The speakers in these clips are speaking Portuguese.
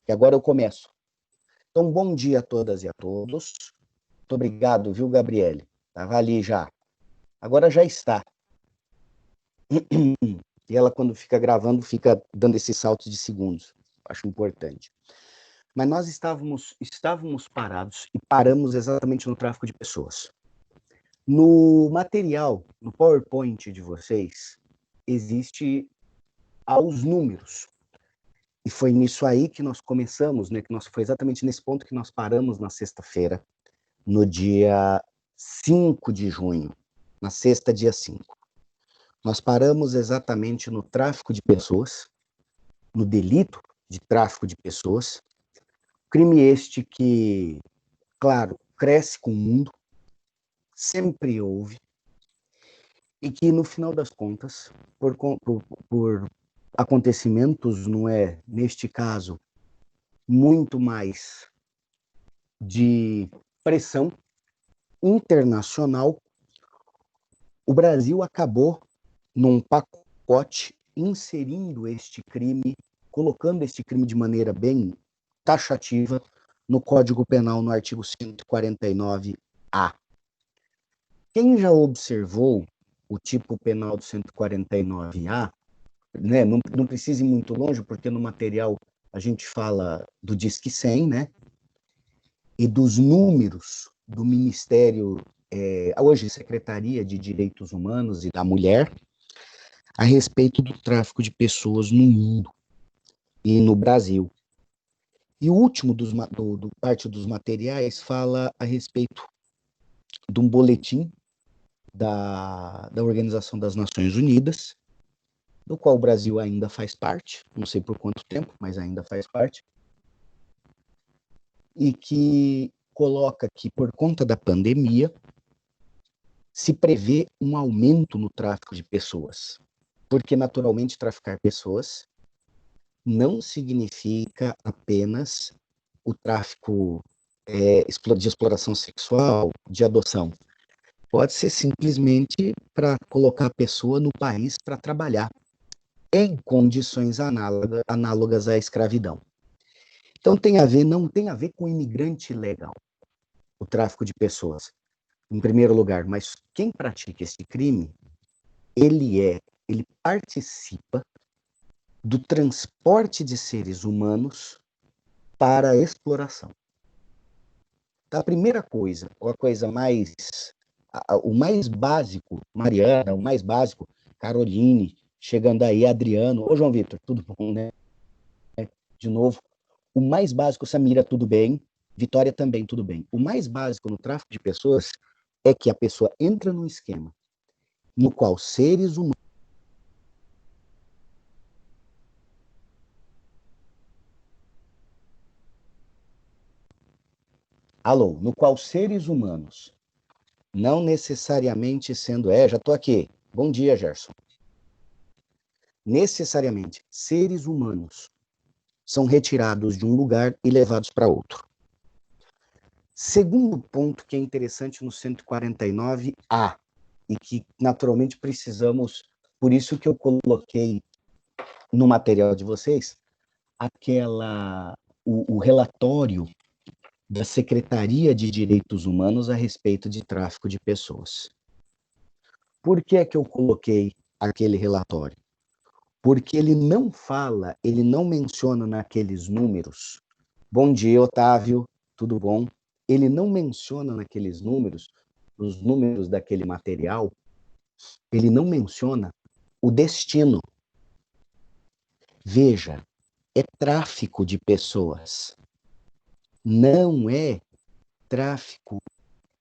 E agora eu começo. Então, bom dia a todas e a todos. Muito obrigado, viu, Gabriele? Estava ali já. Agora já está. E ela, quando fica gravando, fica dando esses saltos de segundos. Acho importante. Mas nós estávamos parados e paramos exatamente no tráfico de pessoas. No material, no PowerPoint de vocês, existe aos números. E foi nisso aí que nós começamos, né? Foi exatamente nesse ponto que nós paramos na sexta-feira, no dia 5 de junho, na sexta, dia 5. Nós paramos exatamente no tráfico de pessoas, no delito de tráfico de pessoas, crime este que, claro, cresce com o mundo, sempre houve, e que, no final das contas, por acontecimentos, não é, neste caso, muito mais de pressão internacional, o Brasil acabou num pacote inserindo este crime, colocando este crime de maneira bem taxativa no Código Penal, no artigo 149-A. Quem já observou o tipo penal do 149-A, né, não precisa ir muito longe, porque no material a gente fala do Disque 100, né, e dos números do Ministério, hoje Secretaria de Direitos Humanos e da Mulher, a respeito do tráfico de pessoas no mundo e no Brasil. E o último parte dos materiais fala a respeito de um boletim da Organização das Nações Unidas, do qual o Brasil ainda faz parte, não sei por quanto tempo, mas ainda faz parte, e que coloca que, por conta da pandemia, se prevê um aumento no tráfico de pessoas, porque, naturalmente, traficar pessoas não significa apenas o tráfico de exploração sexual, de adoção. Pode ser simplesmente para colocar a pessoa no país para trabalhar em condições análogas à escravidão. Então não tem a ver com imigrante ilegal, o tráfico de pessoas, em primeiro lugar, mas quem pratica esse crime, ele participa do transporte de seres humanos para a exploração. Então, a primeira coisa, ou a coisa mais, o mais básico, Mariana, o mais básico, Caroline, chegando aí, Adriano, ô João Vitor, tudo bom, né? De novo, o mais básico, Samira, tudo bem, Vitória também, tudo bem. O mais básico no tráfico de pessoas é que a pessoa entra num esquema no qual seres humanos no qual seres humanos, não necessariamente sendo, já estou aqui, bom dia, Gerson, necessariamente seres humanos são retirados de um lugar e levados para outro. Segundo ponto que é interessante no 149-A, e que naturalmente precisamos, por isso que eu coloquei no material de vocês, o relatório da Secretaria de Direitos Humanos a respeito de tráfico de pessoas. Por que é que eu coloquei aquele relatório? Porque ele não menciona naqueles números. Bom dia, Otávio, tudo bom? Ele não menciona naqueles números, os números daquele material, ele não menciona o destino. Veja, é tráfico de pessoas, não é tráfico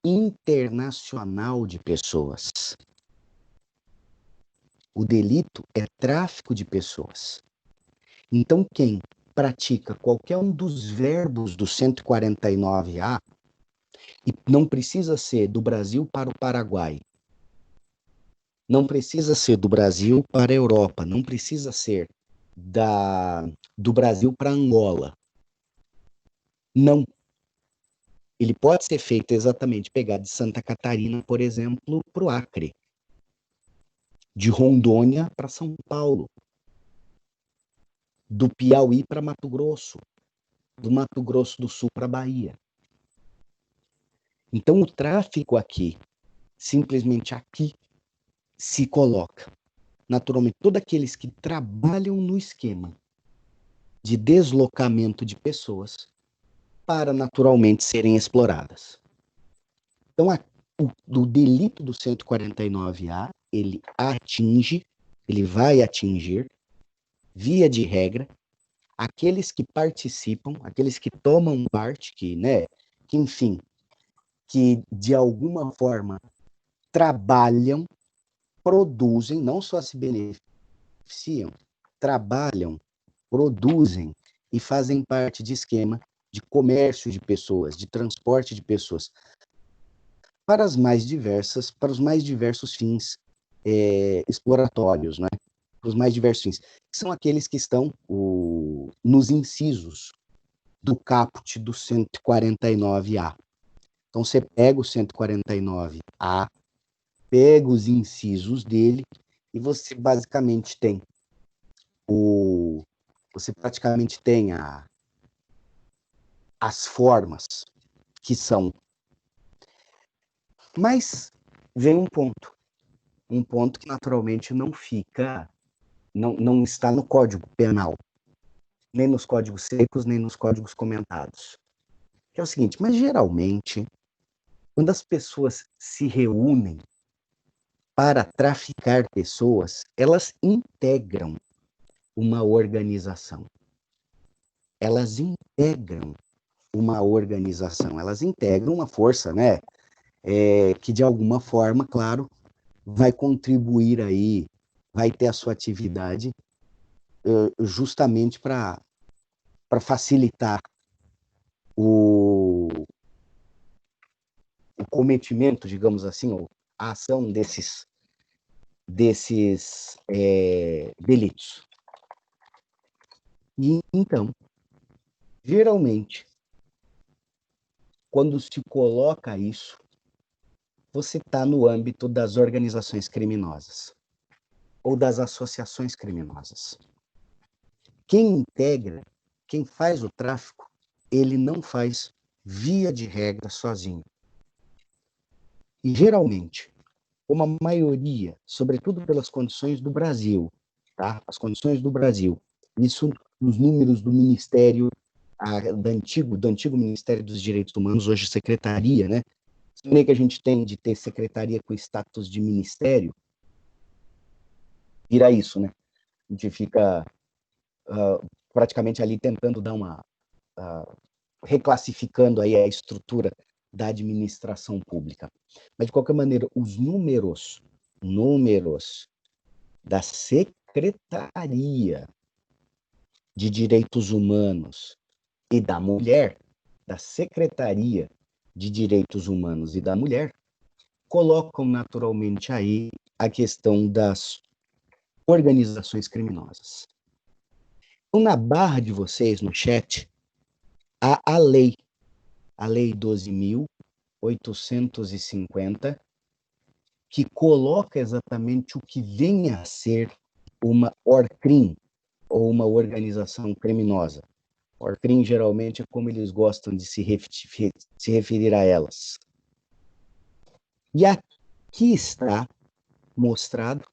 internacional de pessoas. O delito é tráfico de pessoas. Então, quem pratica qualquer um dos verbos do 149-A, e não precisa ser do Brasil para o Paraguai, não precisa ser do Brasil para a Europa, não precisa ser do Brasil para Angola. Não. Ele pode ser feito exatamente, pegar de Santa Catarina, por exemplo, para o Acre, de Rondônia para São Paulo, do Piauí para Mato Grosso, do Mato Grosso do Sul para a Bahia. Então, o tráfico aqui, simplesmente aqui, se coloca. Naturalmente, todos aqueles que trabalham no esquema de deslocamento de pessoas para, naturalmente, serem exploradas. Então, o delito do 149A, ele vai atingir, via de regra, aqueles que participam, aqueles que tomam parte, que enfim, que de alguma forma trabalham, produzem, não só se beneficiam, trabalham, produzem e fazem parte de esquema de comércio de pessoas, de transporte de pessoas, para os mais diversos fins exploratórios, né? Para os mais diversos fins, que são aqueles que estão nos incisos do caput do 149A. Então, você pega o 149A, pega os incisos dele, e você basicamente tem as formas que são. Mas vem um ponto que naturalmente não está no Código Penal, nem nos códigos secos, nem nos códigos comentados. Que é o seguinte, mas geralmente, quando as pessoas se reúnem para traficar pessoas, elas integram uma organização. Elas integram uma força, né? Que de alguma forma, claro, vai contribuir aí, vai ter a sua atividade justamente para facilitar o cometimento, digamos assim, ou a ação desses delitos. E então, geralmente, quando se coloca isso, você está no âmbito das organizações criminosas ou das associações criminosas. Quem integra, quem faz o tráfico, ele não faz via de regra sozinho. E geralmente, como a maioria, sobretudo pelas condições do Brasil, tá? As condições do Brasil, isso nos números do Ministério, do antigo Ministério dos Direitos Humanos, hoje Secretaria, né? Que a gente tem de ter secretaria com status de ministério, vira isso, né? A gente fica praticamente ali tentando dar reclassificando aí a estrutura da administração pública. Mas, de qualquer maneira, os números da Secretaria de Direitos Humanos e da Mulher, da Secretaria de Direitos Humanos e da Mulher, colocam naturalmente aí a questão das organizações criminosas. Então, na barra de vocês, no chat, há a Lei 12.850, que coloca exatamente o que vem a ser uma ORCRIM, ou uma organização criminosa. ORCRIM, geralmente, é como eles gostam de se referir a elas. E aqui está mostrado,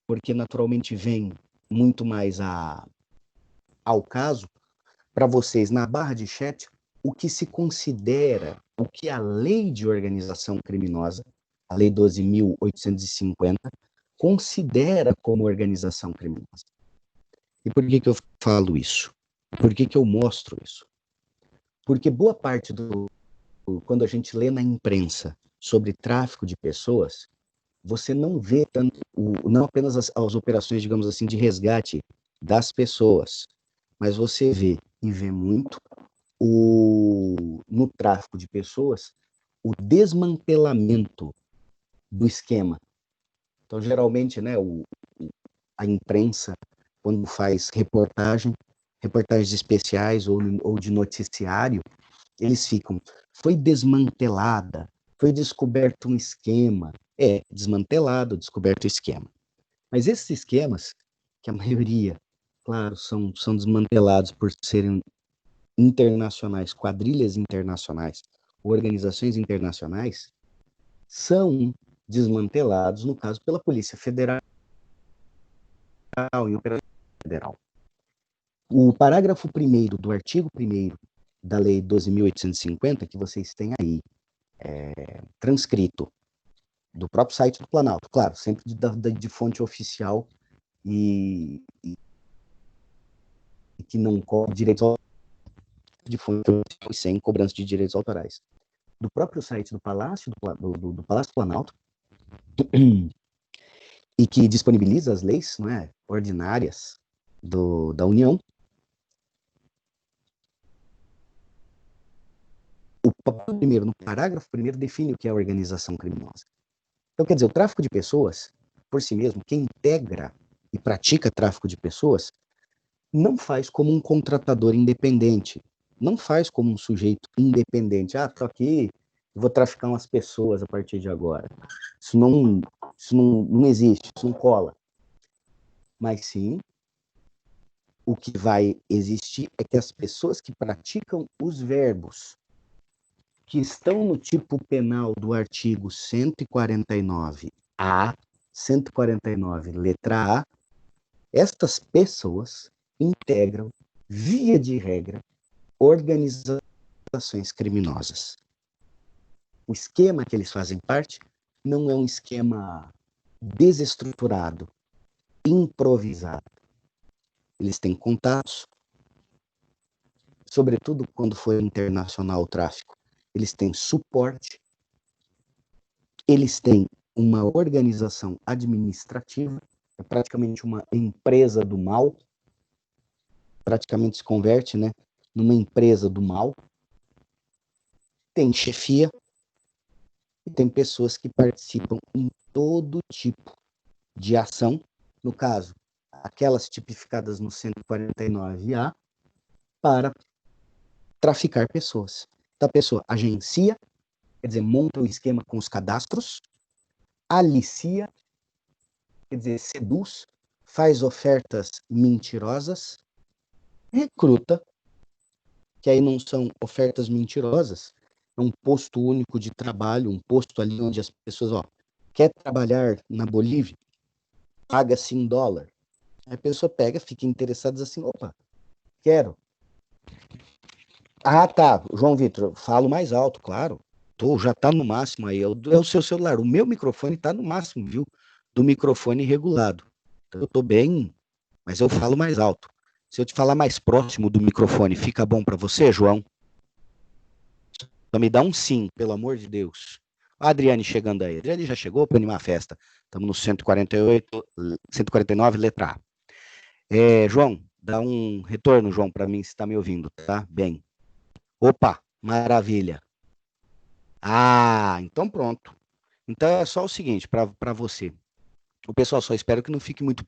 porque naturalmente vem muito mais ao caso, para vocês, na barra de chat, o que se considera, o que a lei de organização criminosa, a lei 12.850, considera como organização criminosa. E por que eu falo isso? Por que eu mostro isso? Porque boa parte quando a gente lê na imprensa sobre tráfico de pessoas, você não vê tanto, não apenas as operações, digamos assim, de resgate das pessoas, mas você vê muito no tráfico de pessoas o desmantelamento do esquema. Então, geralmente, né, a imprensa, quando faz reportagens especiais ou de noticiário, eles ficam, foi desmantelada, foi descoberto um esquema. Desmantelado, descoberto o esquema. Mas esses esquemas, que a maioria, claro, são desmantelados por serem internacionais, quadrilhas internacionais, organizações internacionais, são desmantelados, no caso, pela Polícia Federal e Operação Federal. O parágrafo 1º do artigo 1º da Lei 12.850, que vocês têm aí, transcrito do próprio site do Planalto, claro, sempre de fonte oficial e que não cobre direitos de fonte oficial e sem cobrança de direitos autorais. Do próprio site do Palácio do Palácio do Planalto, e que disponibiliza as leis, não é, ordinárias da União. No parágrafo 1º, define o que é organização criminosa. Então, quer dizer, o tráfico de pessoas, por si mesmo, quem integra e pratica tráfico de pessoas, não faz como um contratador independente, não faz como um sujeito independente. Ah, tô aqui, vou traficar umas pessoas a partir de agora. Isso não existe, isso não cola. Mas sim, o que vai existir é que as pessoas que praticam os verbos que estão no tipo penal do artigo 149A, 149, letra A, estas pessoas integram, via de regra, organizações criminosas. O esquema que eles fazem parte não é um esquema desestruturado, improvisado. Eles têm contatos, sobretudo quando for internacional o tráfico. Eles têm suporte, eles têm uma organização administrativa, é praticamente uma empresa do mal, praticamente se converte, né, numa empresa do mal. Tem chefia e tem pessoas que participam em todo tipo de ação, no caso, aquelas tipificadas no 149A, para traficar pessoas. Então, a pessoa agencia, quer dizer, monta o esquema com os cadastros, alicia, quer dizer, seduz, faz ofertas mentirosas, recruta, que aí não são ofertas mentirosas, é um posto único de trabalho, um posto ali onde as pessoas, quer trabalhar na Bolívia, paga-se em dólar. Aí a pessoa pega, fica interessada assim, opa, quero. Ah, tá, João Vitor, falo mais alto, claro. Já tá no máximo aí, é o seu celular. O meu microfone tá no máximo, viu? Do microfone regulado. Então, eu tô bem, mas eu falo mais alto. Se eu te falar mais próximo do microfone, fica bom para você, João? Então me dá um sim, pelo amor de Deus. A Adriane chegando aí. A Adriane já chegou para animar a festa. Estamos no 148, 149, letra A. João, dá um retorno, João, para mim, se está me ouvindo, tá? Bem. Opa, maravilha. Ah, então pronto. Então é só o seguinte, para você. O pessoal só espera que não fique muito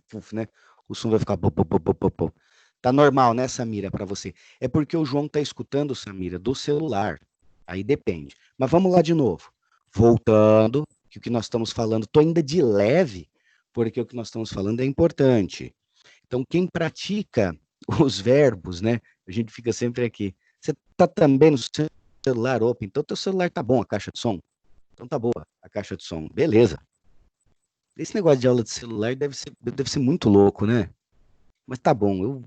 puf, né? O som vai ficar pop. Tá normal, né, Samira, para você? É porque o João tá escutando, Samira, do celular. Aí depende. Mas vamos lá de novo. Voltando, que o que nós estamos falando, tô ainda de leve, porque o que nós estamos falando é importante. Então, quem pratica os verbos, né? A gente fica sempre aqui. Você tá também no celular, opa, então teu celular tá bom, a caixa de som? Então tá boa a caixa de som, beleza. Esse negócio de aula de celular deve ser muito louco, né? Mas tá bom,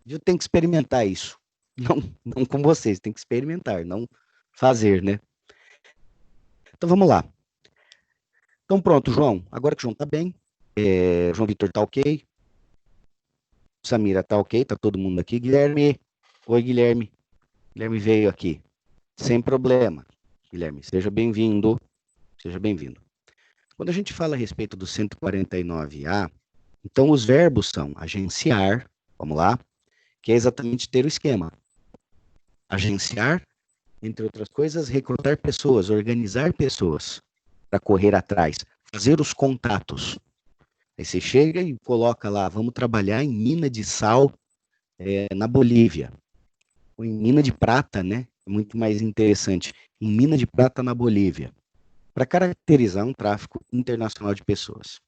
eu tenho que experimentar isso. Não com vocês, tem que experimentar, não fazer, né? Então vamos lá. Então pronto, João. Agora que o João tá bem, João Vitor tá ok, Samira tá ok, tá todo mundo aqui. Guilherme, oi Guilherme. Guilherme veio aqui, sem problema. Guilherme, seja bem-vindo, seja bem-vindo. Quando a gente fala a respeito do 149A, então os verbos são agenciar, vamos lá, que é exatamente ter o esquema. Agenciar, entre outras coisas, recrutar pessoas, organizar pessoas para correr atrás, fazer os contatos. Aí você chega e coloca lá, vamos trabalhar em mina de sal na Bolívia. Ou em mina de prata, né? É muito mais interessante. Em mina de prata na Bolívia. Para caracterizar um tráfico internacional de pessoas.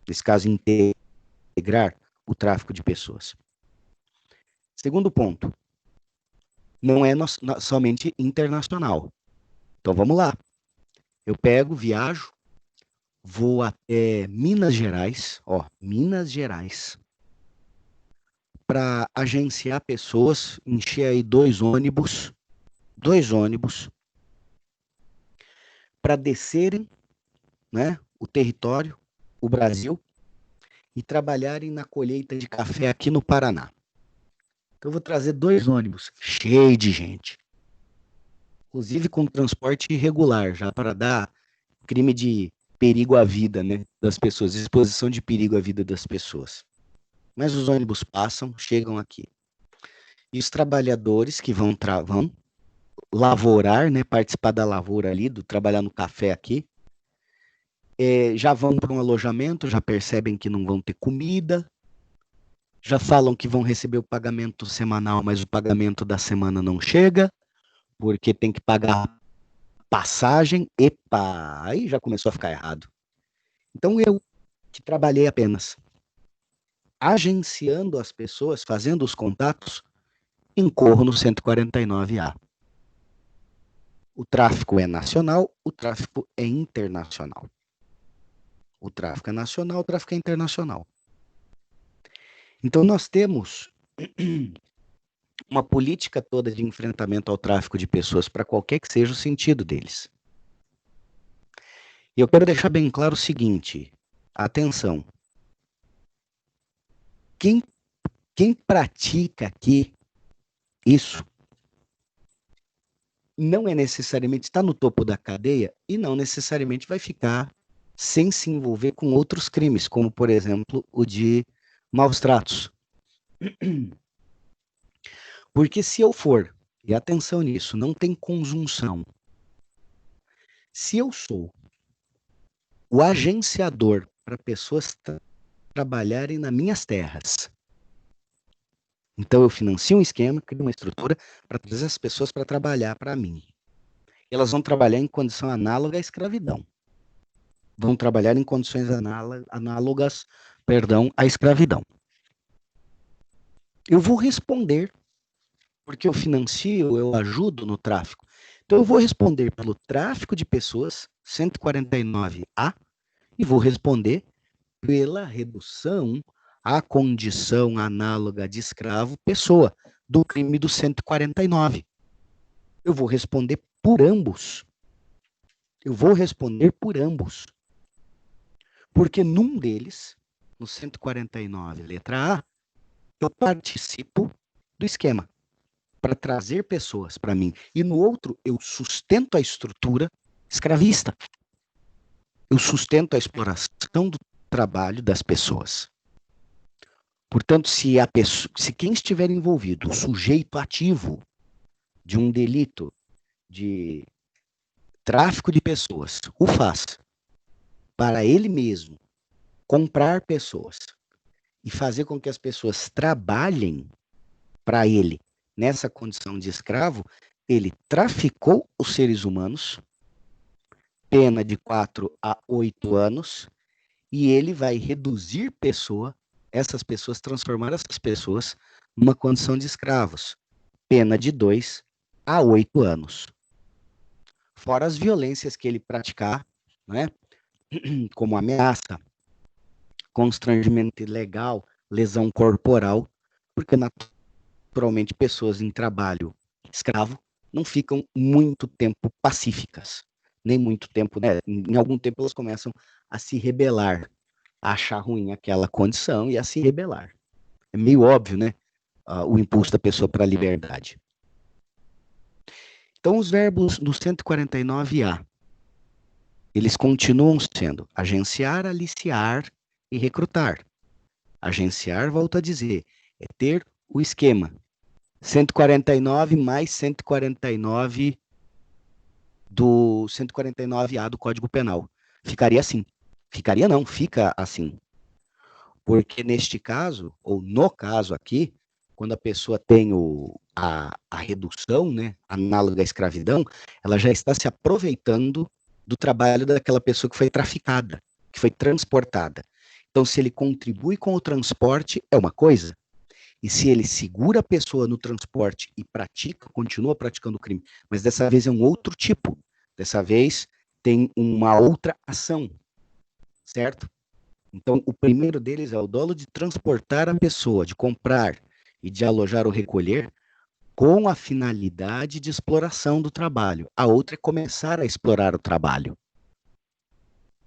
Nesse caso, integrar o tráfico de pessoas. Segundo ponto, não é somente internacional. Então vamos lá. Eu pego, viajo, vou até Minas Gerais, Minas Gerais, para agenciar pessoas, encher aí dois ônibus, para descerem, né, o território, o Brasil, e trabalharem na colheita de café aqui no Paraná. Então eu vou trazer 2 ônibus cheios de gente, inclusive com transporte irregular, já para dar crime de perigo à vida, né, das pessoas, exposição de perigo à vida das pessoas. Mas os ônibus passam, chegam aqui. E os trabalhadores que vão lavourar, né, participar da lavoura ali, do trabalhar no café aqui, já vão para um alojamento, já percebem que não vão ter comida, já falam que vão receber o pagamento semanal, mas o pagamento da semana não chega, porque tem que pagar passagem. Epa, aí já começou a ficar errado. Então eu, que trabalhei apenas agenciando as pessoas, fazendo os contatos, incorro no 149A. O tráfico é nacional, o tráfico é internacional. O tráfico é nacional, o tráfico é internacional. Então nós temos uma política toda de enfrentamento ao tráfico de pessoas, para qualquer que seja o sentido deles. E eu quero deixar bem claro o seguinte, atenção, quem pratica aqui isso não é necessariamente está no topo da cadeia e não necessariamente vai ficar sem se envolver com outros crimes, como, por exemplo, o de maus tratos. Porque se eu for, e atenção nisso, não tem conjunção, se eu sou o agenciador para pessoas trabalharem nas minhas terras, então eu financio um esquema, crio uma estrutura para trazer as pessoas para trabalhar para mim. Elas vão trabalhar em condição análoga à escravidão. Vão trabalhar em condições análogas, à escravidão. Eu vou responder, porque eu financio, eu ajudo no tráfico. Então eu vou responder pelo tráfico de pessoas, 149A, e vou responder pela redução à condição análoga de escravo pessoa, do crime do 149. Eu vou responder por ambos. Eu vou responder por ambos. Porque num deles, no 149, letra A, eu participo do esquema para trazer pessoas para mim. E no outro, eu sustento a estrutura escravista. Eu sustento a exploração do trabalho das pessoas. Portanto, se quem estiver envolvido, o sujeito ativo de um delito de tráfico de pessoas, o faz para ele mesmo comprar pessoas e fazer com que as pessoas trabalhem para ele nessa condição de escravo, ele traficou os seres humanos, pena de 4 a 8 anos, e ele vai reduzir essas pessoas, transformar essas pessoas numa condição de escravos, pena de 2 a 8 anos. Fora as violências que ele praticar, né? Como ameaça, constrangimento ilegal, lesão corporal, porque naturalmente pessoas em trabalho escravo não ficam muito tempo pacíficas, nem muito tempo, né? Em algum tempo elas começam a se rebelar, a achar ruim aquela condição e a se rebelar. É meio óbvio, né? O impulso da pessoa para a liberdade. Então, os verbos no 149A, eles continuam sendo agenciar, aliciar e recrutar. Agenciar, volto a dizer, é ter o esquema. 149 mais 149 do 149A do Código Penal. Ficaria assim. Ficaria não, fica assim. Porque neste caso, ou no caso aqui, quando a pessoa tem a redução, né, análoga à escravidão, ela já está se aproveitando do trabalho daquela pessoa que foi traficada, que foi transportada. Então, se ele contribui com o transporte, é uma coisa. E se ele segura a pessoa no transporte e continua praticando o crime, mas dessa vez é um outro tipo, dessa vez tem uma outra ação, certo? Então, o primeiro deles é o dolo de transportar a pessoa, de comprar e de alojar ou recolher com a finalidade de exploração do trabalho. A outra é começar a explorar o trabalho.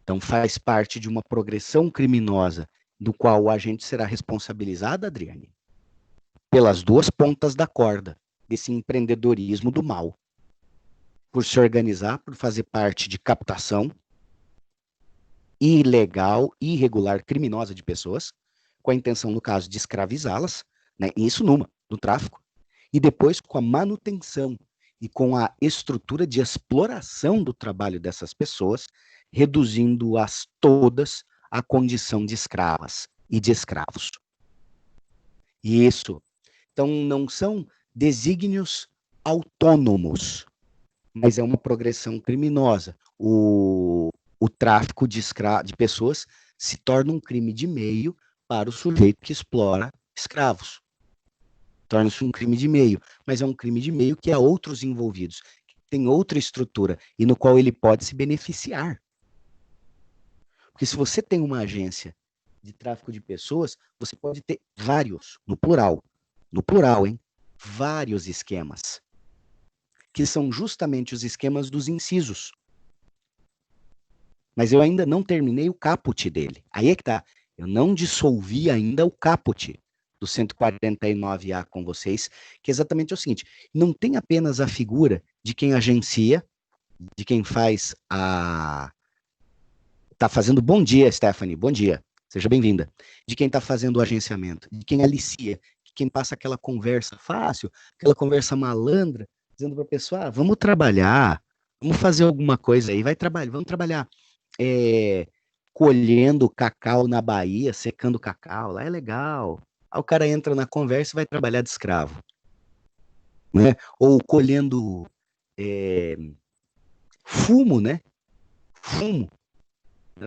Então, faz parte de uma progressão criminosa, do qual o agente será responsabilizado, Adriane, pelas duas pontas da corda desse empreendedorismo do mal. Por se organizar, por fazer parte de captação ilegal, irregular, criminosa de pessoas, com a intenção, no caso, de escravizá-las, né? Isso no tráfico, e depois com a manutenção e com a estrutura de exploração do trabalho dessas pessoas, reduzindo-as todas à condição de escravas e de escravos. E isso, então, não são desígnios autônomos, mas é uma progressão criminosa. O tráfico de pessoas se torna um crime de meio para o sujeito que explora escravos. Torna-se um crime de meio, mas é um crime de meio que há outros envolvidos, que tem outra estrutura e no qual ele pode se beneficiar. Porque se você tem uma agência de tráfico de pessoas, você pode ter vários, no plural, hein? Vários esquemas, que são justamente os esquemas dos incisos. Mas eu ainda não terminei o caput dele. Aí é que tá. Eu não dissolvi ainda o caput do 149A com vocês, que é exatamente o seguinte: não tem apenas a figura de quem agencia, de quem faz a... Tá fazendo bom dia, Stephanie, bom dia, seja bem-vinda. De quem tá fazendo o agenciamento, de quem alicia, de quem passa aquela conversa fácil, aquela conversa malandra, dizendo para a pessoa, vamos trabalhar, vamos fazer alguma coisa aí, vai trabalhar, vamos trabalhar. Colhendo cacau na Bahia, secando cacau, lá é legal. Aí o cara entra na conversa e vai trabalhar de escravo. Né? Ou colhendo fumo, né? Fumo.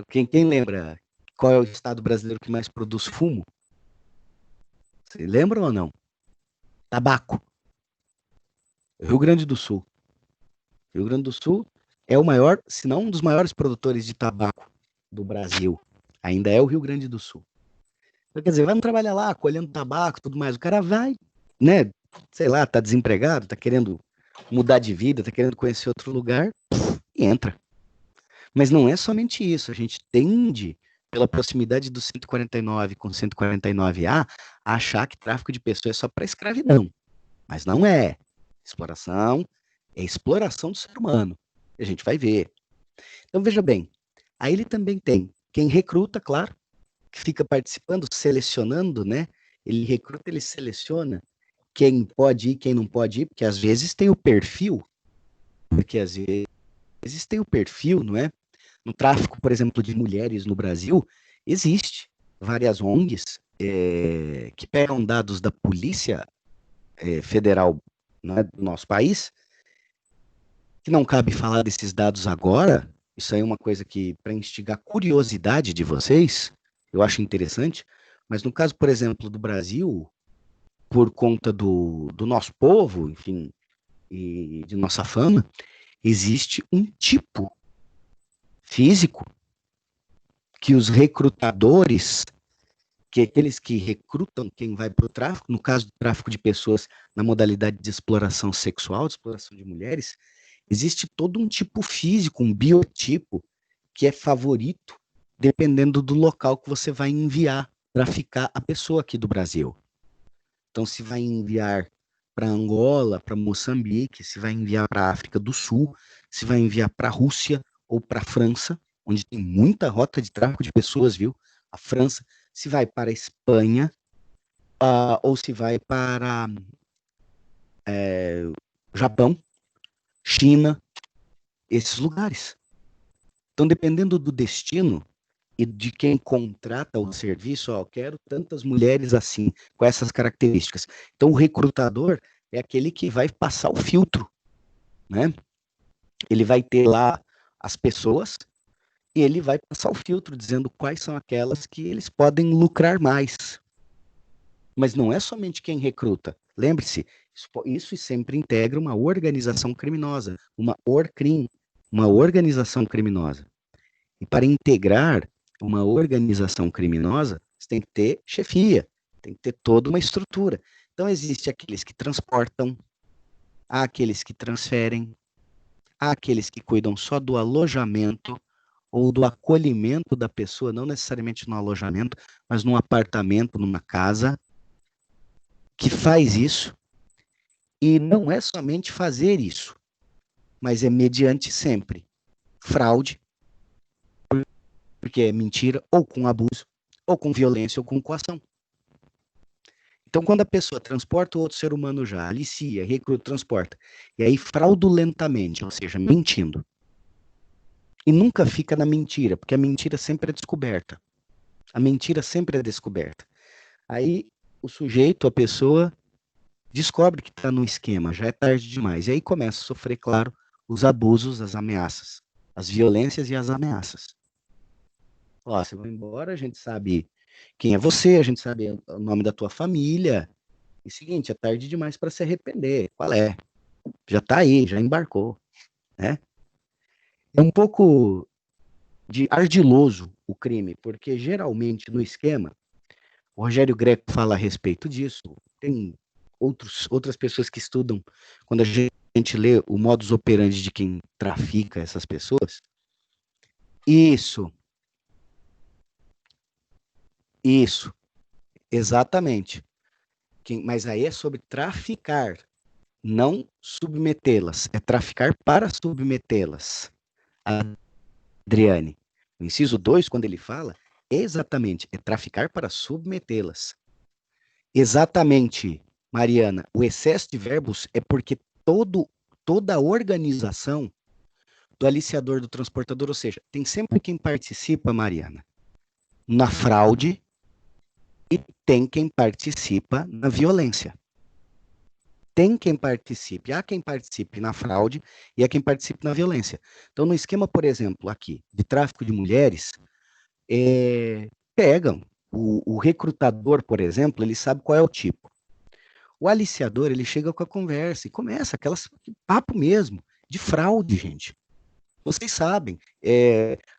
Quem lembra qual é o estado brasileiro que mais produz fumo? Você lembra ou não? Tabaco. Rio Grande do Sul. Rio Grande do Sul é o maior, se não um dos maiores produtores de tabaco do Brasil. Ainda é o Rio Grande do Sul. Quer dizer, vai trabalhar lá, colhendo tabaco, tudo mais. O cara vai, né? Sei lá, tá desempregado, tá querendo mudar de vida, tá querendo conhecer outro lugar, e entra. Mas não é somente isso. A gente tende, pela proximidade do 149 com 149A, a achar que tráfico de pessoas é só para escravidão. Mas não é. Exploração é exploração do ser humano. E a gente vai ver. Então, veja bem, aí ele também tem quem recruta, claro, que fica participando, selecionando, né? Ele recruta, ele seleciona quem pode ir, quem não pode ir, porque às vezes tem o perfil, não é? No tráfico, por exemplo, de mulheres no Brasil, existe várias ONGs que pegam dados da Polícia Federal, né, do nosso país, que não cabe falar desses dados agora. Isso aí é uma coisa que, para instigar curiosidade de vocês, eu acho interessante, mas no caso, por exemplo, do Brasil, por conta do nosso povo, enfim, e de nossa fama, existe um tipo físico que os recrutadores, que aqueles que recrutam quem vai para o tráfico, no caso do tráfico de pessoas na modalidade de exploração sexual, de exploração de mulheres, existe todo um tipo físico, um biotipo, que é favorito, dependendo do local que você vai enviar para ficar a pessoa aqui do Brasil. Então, se vai enviar para Angola, para Moçambique, se vai enviar para a África do Sul, se vai enviar para a Rússia ou para a França, onde tem muita rota de tráfico de pessoas, viu? A França, se vai para a Espanha, ou se vai para Japão, China, esses lugares. Então, dependendo do destino e de quem contrata o serviço, eu quero tantas mulheres assim, com essas características. Então, o recrutador é aquele que vai passar o filtro, né? Ele vai ter lá as pessoas e ele vai passar o filtro dizendo quais são aquelas que eles podem lucrar mais. Mas não é somente quem recruta. Lembre-se, isso sempre integra uma organização criminosa, uma ORCRIM, uma organização criminosa. E para integrar uma organização criminosa, você tem que ter chefia, tem que ter toda uma estrutura. Então, existe aqueles que transportam, há aqueles que transferem, há aqueles que cuidam só do alojamento ou do acolhimento da pessoa, não necessariamente no alojamento, mas num apartamento, numa casa, que faz isso. E não é somente fazer isso, mas é mediante sempre fraude, porque é mentira, ou com abuso, ou com violência, ou com coação. Então, quando a pessoa transporta o outro ser humano já, alicia, recruta, transporta, e aí fraudulentamente, ou seja, mentindo, e nunca fica na mentira, porque a mentira sempre é descoberta. A mentira sempre é descoberta. Aí o sujeito, a pessoa, descobre que está no esquema, já é tarde demais. E aí começa a sofrer, claro, os abusos, as ameaças, as violências e as ameaças. Ó, você vai embora, a gente sabe quem é você, a gente sabe o nome da tua família. E seguinte, é tarde demais para se arrepender. Qual é? Já está aí, já embarcou, né? É um pouco de ardiloso o crime, porque geralmente no esquema, o Rogério Greco fala a respeito disso, tem outras pessoas que estudam, quando a gente lê o modus operandi de quem trafica essas pessoas. Isso, isso, exatamente. Mas aí é sobre traficar, não submetê-las. É traficar para submetê-las. Adriane. O inciso 2, quando ele fala, exatamente, é traficar para submetê-las. Exatamente, Mariana. O excesso de verbos é porque toda a organização do aliciador, do transportador, ou seja, tem sempre quem participa, Mariana, na fraude e tem quem participa na violência. Tem quem participe, há quem participe na fraude e há quem participe na violência. Então, no esquema, por exemplo, aqui, de tráfico de mulheres, pegam o recrutador, por exemplo, ele sabe qual é o tipo. O aliciador, ele chega com a conversa e começa aquelas papo mesmo, de fraude, gente. Vocês sabem,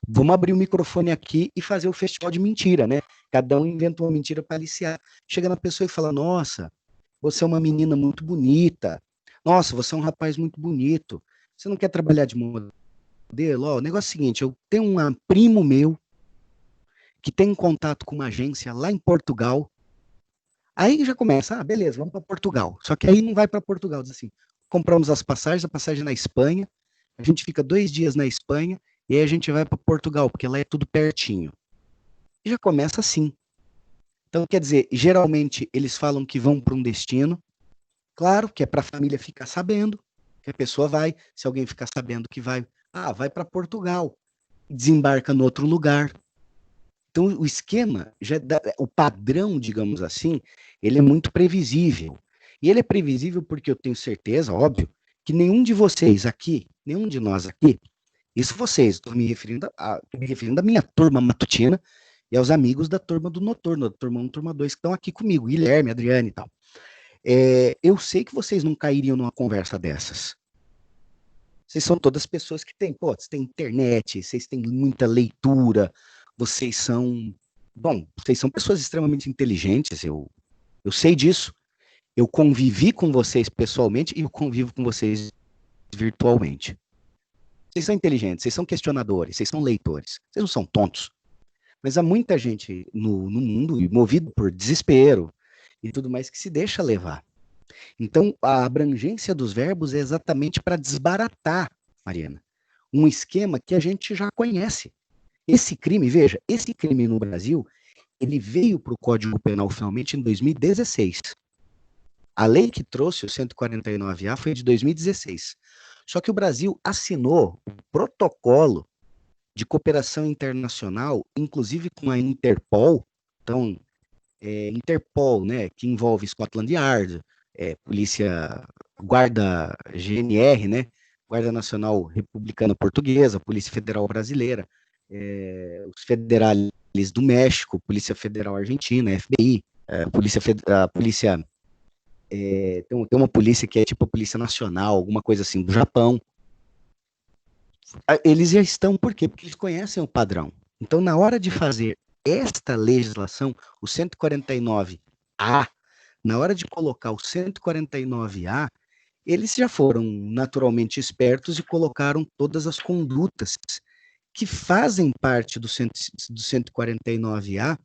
vamos abrir o microfone aqui e fazer o festival de mentira, né? Cada um inventa uma mentira para aliciar. Chega na pessoa e fala, nossa, você é uma menina muito bonita. Nossa, você é um rapaz muito bonito. Você não quer trabalhar de modelo? Ó, o negócio é o seguinte, eu tenho um primo meu que tem contato com uma agência lá em Portugal. Aí já começa, beleza, vamos para Portugal. Só que aí não vai para Portugal, diz assim, compramos as passagens, a passagem na Espanha, a gente fica 2 dias na Espanha e aí a gente vai para Portugal, porque lá é tudo pertinho. E já começa assim. Então, quer dizer, geralmente eles falam que vão para um destino, claro que é para a família ficar sabendo que a pessoa vai, se alguém ficar sabendo que vai, vai para Portugal, desembarca no outro lugar. Então, o esquema, o padrão, digamos assim, ele é muito previsível. E ele é previsível porque eu tenho certeza, óbvio, que nenhum de vocês aqui, nenhum de nós aqui, isso vocês, estou me referindo à minha turma matutina e aos amigos da turma do Noturno, da turma 1, turma 2, que estão aqui comigo, Guilherme, Adriane e tal. Eu sei que vocês não cairiam numa conversa dessas. Vocês são todas pessoas que têm, vocês têm internet, vocês têm muita leitura, vocês são, vocês são pessoas extremamente inteligentes, eu sei disso. Eu convivi com vocês pessoalmente e eu convivo com vocês virtualmente. Vocês são inteligentes, vocês são questionadores, vocês são leitores, vocês não são tontos. Mas há muita gente no mundo, movido por desespero e tudo mais, que se deixa levar. Então, a abrangência dos verbos é exatamente para desbaratar, Mariana, um esquema que a gente já conhece. Esse crime, veja, esse crime no Brasil, ele veio para o Código Penal finalmente em 2016. A lei que trouxe o 149A foi de 2016. Só que o Brasil assinou o protocolo de cooperação internacional, inclusive com a Interpol. Então, Interpol, né, que envolve Scotland Yard, Polícia, Guarda GNR, né, Guarda Nacional Republicana Portuguesa, Polícia Federal Brasileira, os federais do México, Polícia Federal Argentina, FBI. A polícia tem uma polícia que é tipo a Polícia Nacional, alguma coisa assim, do Japão. Eles já estão, por quê? Porque eles conhecem o padrão. Então, na hora de fazer esta legislação, o 149A, na hora de colocar o 149A, eles já foram naturalmente espertos e colocaram todas as condutas que fazem parte do 149A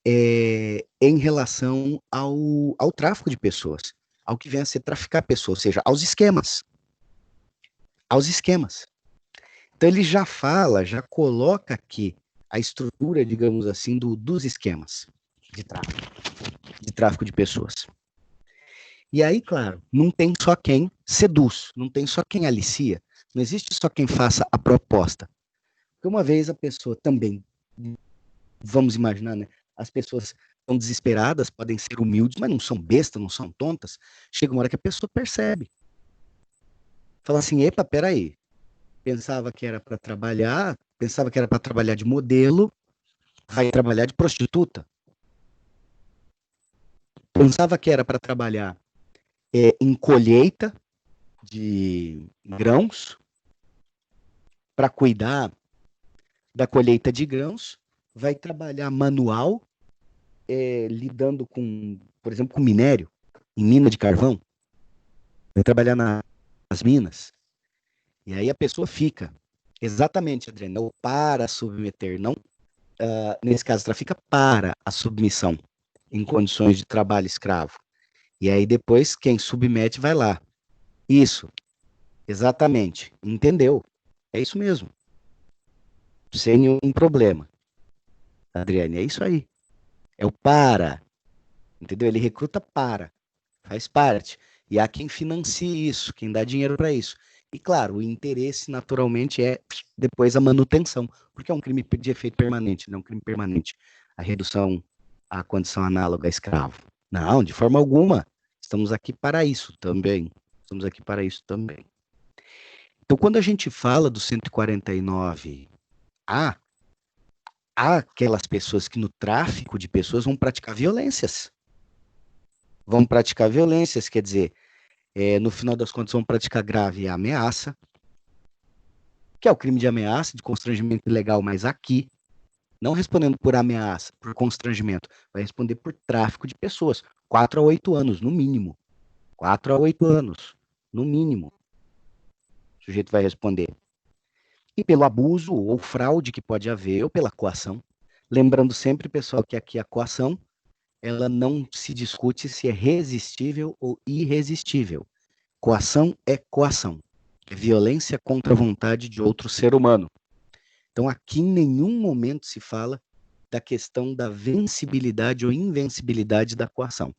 em relação ao tráfico de pessoas, ao que vem a ser traficar pessoas, ou seja, aos esquemas. Aos esquemas. Então ele já fala, já coloca aqui a estrutura, digamos assim, dos esquemas de tráfico de pessoas. E aí, claro, não tem só quem seduz, não tem só quem alicia, não existe só quem faça a proposta. Porque uma vez a pessoa também, vamos imaginar, né? As pessoas são desesperadas, podem ser humildes, mas não são bestas, não são tontas. Chega uma hora que a pessoa percebe. Fala assim, epa, peraí, pensava que era para trabalhar, pensava que era para trabalhar de modelo, vai trabalhar de prostituta. Pensava que era para trabalhar em colheita de grãos, para cuidar da colheita de grãos, vai trabalhar manual, lidando com, por exemplo, com minério, em mina de carvão, vai trabalhar nas minas. E aí a pessoa fica, exatamente, Adriana, ou para submeter, não, nesse caso, trafica para a submissão em condições de trabalho escravo. E aí depois quem submete vai lá. Isso, exatamente. Entendeu? É isso mesmo. Sem nenhum problema. Adriane, é isso aí. É o para. Entendeu? Ele recruta para. Faz parte. E há quem financie isso, quem dá dinheiro para isso. E claro, o interesse naturalmente é depois a manutenção, porque é um crime de efeito permanente, não é um crime permanente. A redução à condição análoga a escravo. Não, de forma alguma. Estamos aqui para isso também. Estamos aqui para isso também. Então, quando a gente fala do 149A, há aquelas pessoas que no tráfico de pessoas vão praticar violências. Vão praticar violências, quer dizer, no final das contas vão praticar grave ameaça, que é o crime de ameaça, de constrangimento ilegal, mas aqui, não respondendo por ameaça, por constrangimento, vai responder por tráfico de pessoas. 4 a 8 anos, no mínimo. 4 a 8 anos, no mínimo. O sujeito vai responder. E pelo abuso ou fraude que pode haver, ou pela coação. Lembrando sempre, pessoal, que aqui a coação, ela não se discute se é resistível ou irresistível. Coação é coação. É violência contra a vontade de outro ser humano. Então, aqui em nenhum momento se fala da questão da vencibilidade ou invencibilidade da coação.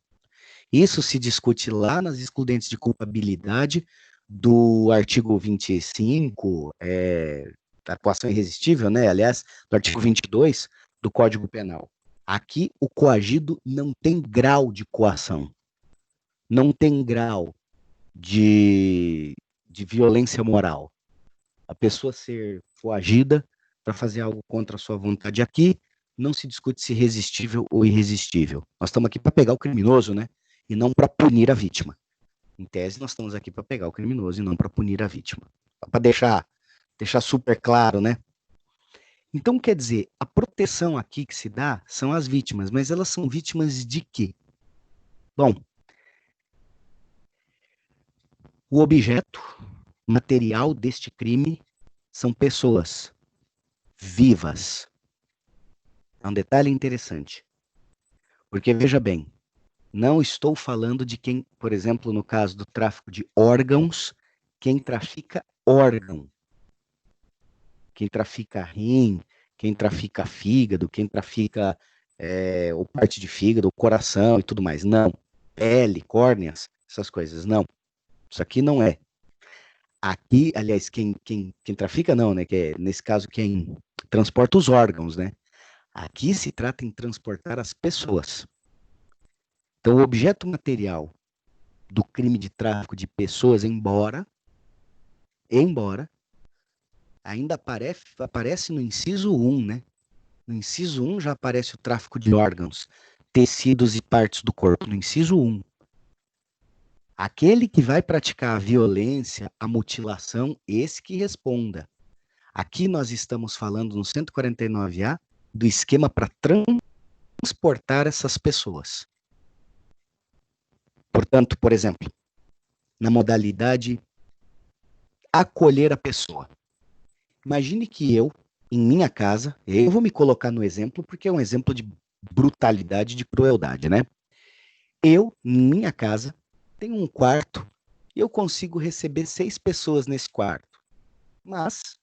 Isso se discute lá nas excludentes de culpabilidade do artigo 25, da coação irresistível, né? Aliás, do artigo 22 do Código Penal. Aqui, o coagido não tem grau de coação, não tem grau de violência moral. A pessoa ser coagida para fazer algo contra a sua vontade aqui, não se discute se irresistível ou irresistível. Nós estamos aqui para pegar o criminoso, né? E não para punir a vítima. Em tese, nós estamos aqui para pegar o criminoso e não para punir a vítima. Para deixar super claro, né? Então, quer dizer, a proteção aqui que se dá são as vítimas, mas elas são vítimas de quê? Bom, o objeto material deste crime são pessoas vivas. É um detalhe interessante. Porque, veja bem, não estou falando de quem, por exemplo, no caso do tráfico de órgãos, quem trafica órgão. Quem trafica rim, quem trafica fígado, quem trafica ou parte de fígado, o coração e tudo mais. Não. Pele, córneas, essas coisas. Não. Isso aqui não é. Aqui, aliás, quem trafica não, né? Que é, nesse caso, quem transporta os órgãos, né? Aqui se trata em transportar as pessoas. Então, o objeto material do crime de tráfico de pessoas, embora ainda aparece no inciso 1, né? No inciso 1 já aparece o tráfico de órgãos. tecidos e partes do corpo, no inciso 1. Aquele que vai praticar a violência, a mutilação, esse que responda. Aqui nós estamos falando no 149A do esquema para transportar essas pessoas. Portanto, por exemplo, na modalidade acolher a pessoa. Imagine que eu, em minha casa, eu vou me colocar no exemplo porque é um exemplo de brutalidade, de crueldade, né? Eu, em minha casa, tenho um quarto e eu consigo receber 6 pessoas nesse quarto. Mas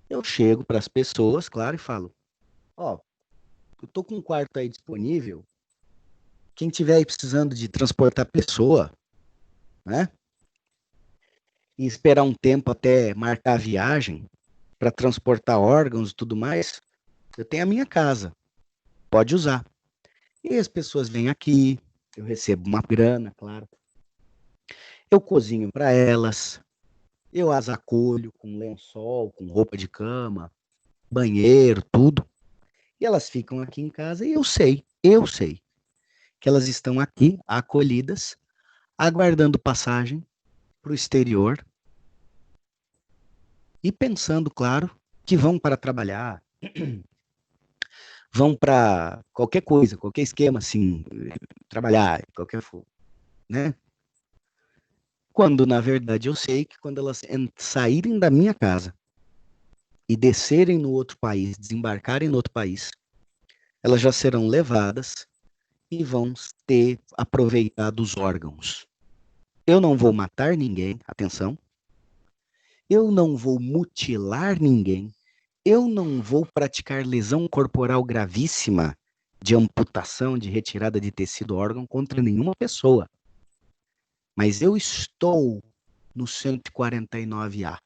eu chego para as pessoas, claro, e falo, ó, eu tô com um quarto aí disponível, quem tiver aí precisando de transportar pessoa, né? E esperar um tempo até marcar a viagem para transportar órgãos e tudo mais, eu tenho a minha casa, pode usar. E as pessoas vêm aqui, eu recebo uma grana, claro. Eu cozinho para elas, eu as acolho com lençol, com roupa de cama, banheiro, tudo. E elas ficam aqui em casa e eu sei que elas estão aqui acolhidas, aguardando passagem para o exterior e pensando, claro, que vão para trabalhar, vão para qualquer coisa, qualquer esquema assim, trabalhar, qualquer, né? Quando na verdade eu sei que quando elas saírem da minha casa e descerem no outro país, desembarcarem no outro país, elas já serão levadas e vão ter aproveitado os órgãos. Eu não vou matar ninguém, atenção. Eu não vou mutilar ninguém. Eu não vou praticar lesão corporal gravíssima de amputação, de retirada de tecido órgão contra nenhuma pessoa. Mas eu estou no 149A.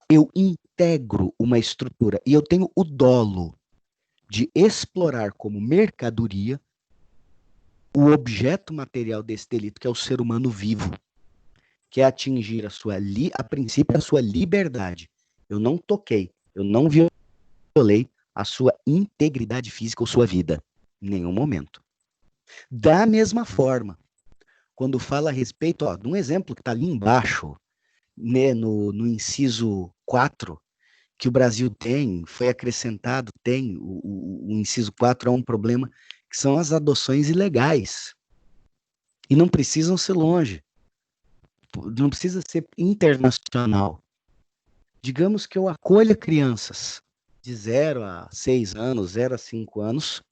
Eu integro uma estrutura e eu tenho o dolo de explorar como mercadoria o objeto material desse delito, que é o ser humano vivo, que é atingir a princípio, a sua liberdade. Eu não toquei, eu não violei a sua integridade física ou sua vida, em nenhum momento. Da mesma forma, quando fala a respeito, ó, de um exemplo que está ali embaixo, né, no inciso 4, que o Brasil tem, foi acrescentado, tem, o inciso 4 é um problema, que são as adoções ilegais. E não precisam ser longe, não precisa ser internacional. Digamos que eu acolha crianças de 0 a 6 anos, 0 a 5 anos,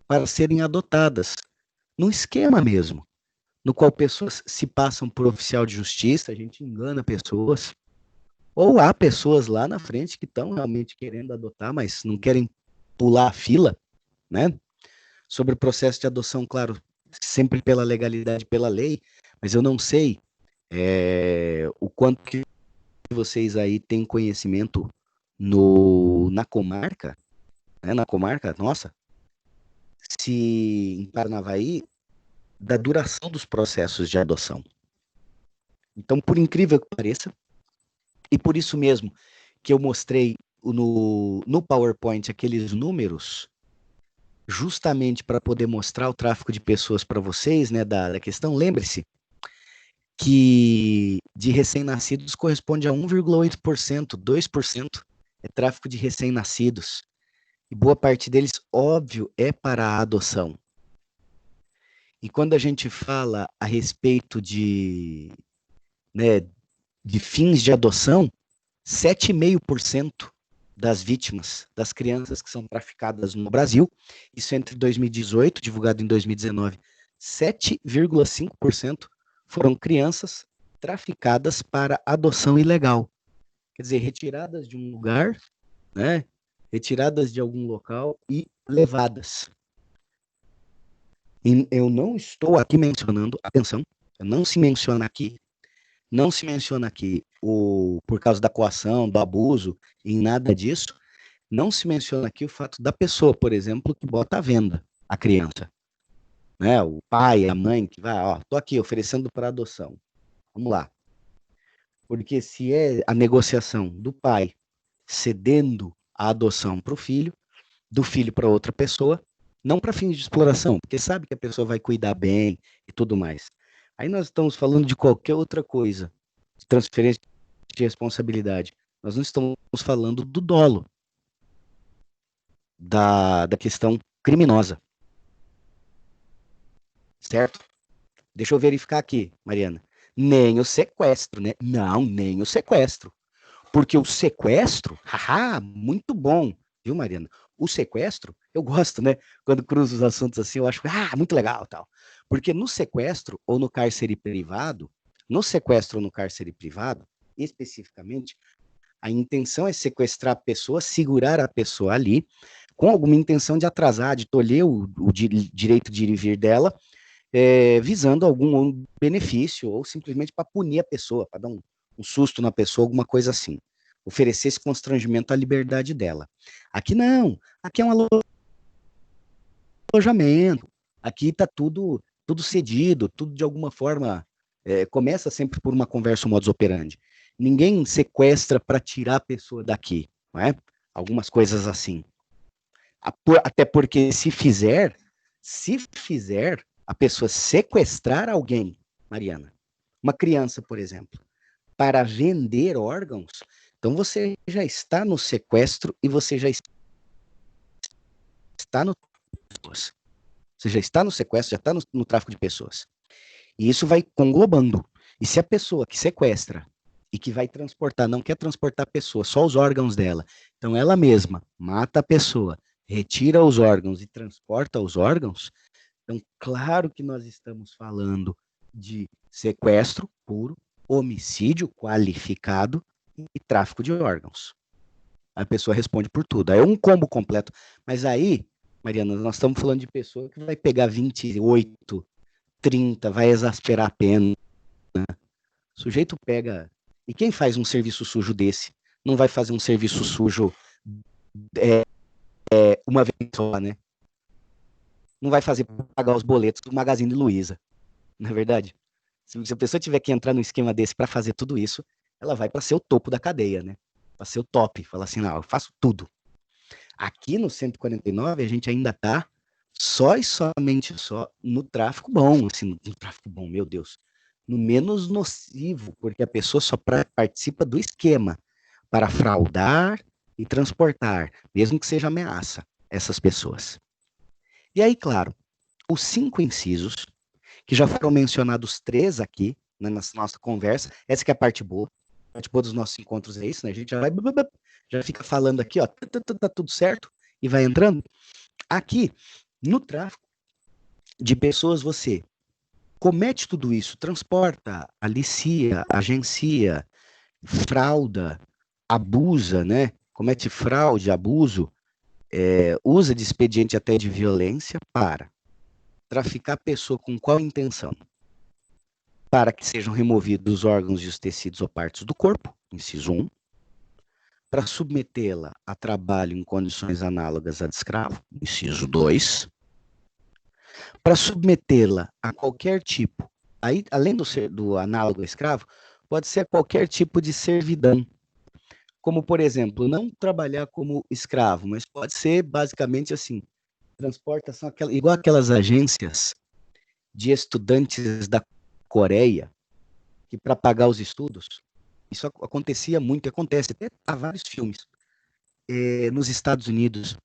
para serem adotadas, num esquema mesmo, no qual pessoas se passam por oficial de justiça, a gente engana pessoas, ou há pessoas lá na frente que estão realmente querendo adotar, mas não querem pular a fila, né? Sobre o processo de adoção, claro, sempre pela legalidade, pela lei, mas eu não sei o quanto que vocês aí têm conhecimento na comarca, né? Na comarca, nossa, se em Paranavaí, da duração dos processos de adoção. Então, por incrível que pareça, e por isso mesmo que eu mostrei no PowerPoint aqueles números, justamente para poder mostrar o tráfico de pessoas para vocês, né, da questão, lembre-se que de recém-nascidos corresponde a 1,8%, 2% é tráfico de recém-nascidos. E boa parte deles, óbvio, é para a adoção. E quando a gente fala a respeito né, de fins de adoção, 7,5% das vítimas, das crianças que são traficadas no Brasil, isso entre 2018, divulgado em 2019, 7,5% foram crianças traficadas para adoção ilegal. Quer dizer, retiradas de um lugar, né, retiradas de algum local e levadas. E eu não estou aqui mencionando, atenção, não se menciona aqui por causa da coação, do abuso, em nada disso. Não se menciona aqui o fato da pessoa, por exemplo, que bota à venda a criança. Né? O pai, a mãe, que vai, ó, tô aqui oferecendo para adoção. Vamos lá. Porque se é a negociação do pai cedendo a adoção para o filho, do filho para outra pessoa, não para fins de exploração, porque sabe que a pessoa vai cuidar bem e tudo mais. Aí nós estamos falando de qualquer outra coisa, de transferência de responsabilidade. Nós não estamos falando do dolo, da questão criminosa, certo? Deixa eu verificar aqui, Mariana. Nem o sequestro, né? Não, nem o sequestro. Porque o sequestro, haha, muito bom, viu, Mariana? O sequestro, eu gosto, né? Quando cruzo os assuntos assim, eu acho, muito legal, tal. Porque no sequestro ou no cárcere privado, especificamente, a intenção é sequestrar a pessoa, segurar a pessoa ali, com alguma intenção de atrasar, de tolher o direito de ir e vir dela, visando algum benefício, ou simplesmente para punir a pessoa, para dar um susto na pessoa, alguma coisa assim. Oferecer esse constrangimento à liberdade dela. Aqui não, aqui é um alojamento, aqui está tudo cedido, tudo de alguma forma, começa sempre por uma conversa, um modus operandi. Ninguém sequestra para tirar a pessoa daqui, não é? Algumas coisas assim. Até porque se fizer, a pessoa sequestrar alguém, Mariana, uma criança, por exemplo, para vender órgãos, então você já está no sequestro e você já está no você já está no sequestro, já está no tráfico de pessoas. E isso vai conglobando. E se a pessoa que sequestra e que vai transportar, não quer transportar a pessoa, só os órgãos dela, então ela mesma mata a pessoa, retira os órgãos e transporta os órgãos, então claro que nós estamos falando de sequestro puro, homicídio qualificado e tráfico de órgãos. A pessoa responde por tudo. Aí é um combo completo. Mas aí, Mariana, nós estamos falando de pessoa que vai pegar 28, 30, vai exasperar a pena. O sujeito pega. E quem faz um serviço sujo desse? Não vai fazer um serviço sujo uma vez só, né? Não vai fazer pagar os boletos do Magazine Luiza, não é verdade? Se a pessoa tiver que entrar no esquema desse para fazer tudo isso, ela vai para ser o topo da cadeia, né? Para ser o top. Falar assim, não, eu faço tudo. Aqui no 149, a gente ainda está só e somente só no tráfico bom, assim, no tráfico bom, meu Deus. No menos nocivo, porque a pessoa só participa do esquema para fraudar e transportar, mesmo que seja ameaça, essas pessoas. E aí, claro, os 5 incisos, que já foram mencionados 3 aqui, né, na nossa conversa, essa que é a parte boa. A parte boa dos nossos encontros é isso, né? A gente já vai, já fica falando aqui, ó, tá tudo certo, e vai entrando. Aqui, no tráfico de pessoas, você comete tudo isso, transporta, alicia, agencia, frauda, abusa, né? Comete fraude, abuso, usa de expediente até de violência para traficar a pessoa com qual intenção? Para que sejam removidos os órgãos e os tecidos ou partes do corpo, inciso 1, para submetê-la a trabalho em condições análogas à de escravo, inciso 2, para submetê-la a qualquer tipo, aí, além do análogo a escravo, pode ser a qualquer tipo de servidão, como, por exemplo, não trabalhar como escravo, mas pode ser basicamente assim, transportação, igual aquelas agências de estudantes da Coreia, que para pagar os estudos, isso acontecia muito, acontece, até há vários filmes, nos Estados Unidos,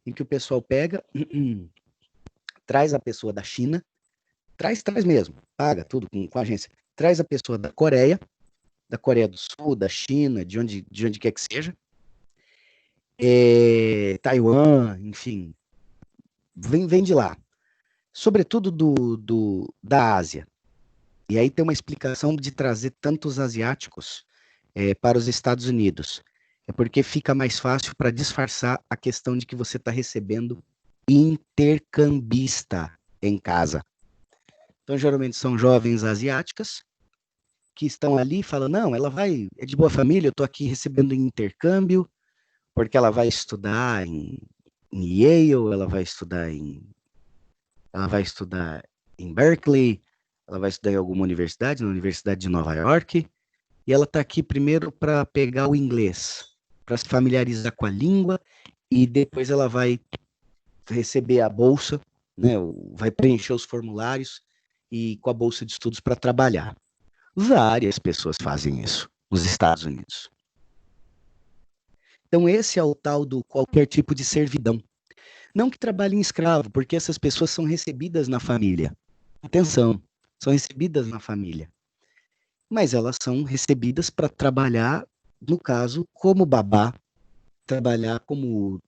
em que o pessoal pega, traz a pessoa da China, traz mesmo, paga tudo com a agência, traz a pessoa da Coreia do Sul, da China, de onde quer que seja, Taiwan, enfim, vem de lá, sobretudo da Ásia. E aí tem uma explicação de trazer tantos asiáticos para os Estados Unidos. É porque fica mais fácil para disfarçar a questão de que você está recebendo intercambista em casa. Então, geralmente são jovens asiáticas que estão ali e falam, não, ela é de boa família, eu estou aqui recebendo intercâmbio, porque ela vai estudar em Yale, ela vai estudar em Berkeley, ela vai estudar em alguma universidade, na Universidade de Nova York, e ela está aqui primeiro para pegar o inglês, para se familiarizar com a língua, e depois ela vai receber a bolsa, né, vai preencher os formulários e com a bolsa de estudos para trabalhar. Várias pessoas fazem isso nos Estados Unidos. Então, esse é o tal do qualquer tipo de servidão. Não que trabalhem escravo, porque essas pessoas são recebidas na família. Atenção, são recebidas na família. Mas elas são recebidas para trabalhar, no caso, como babá, trabalhar como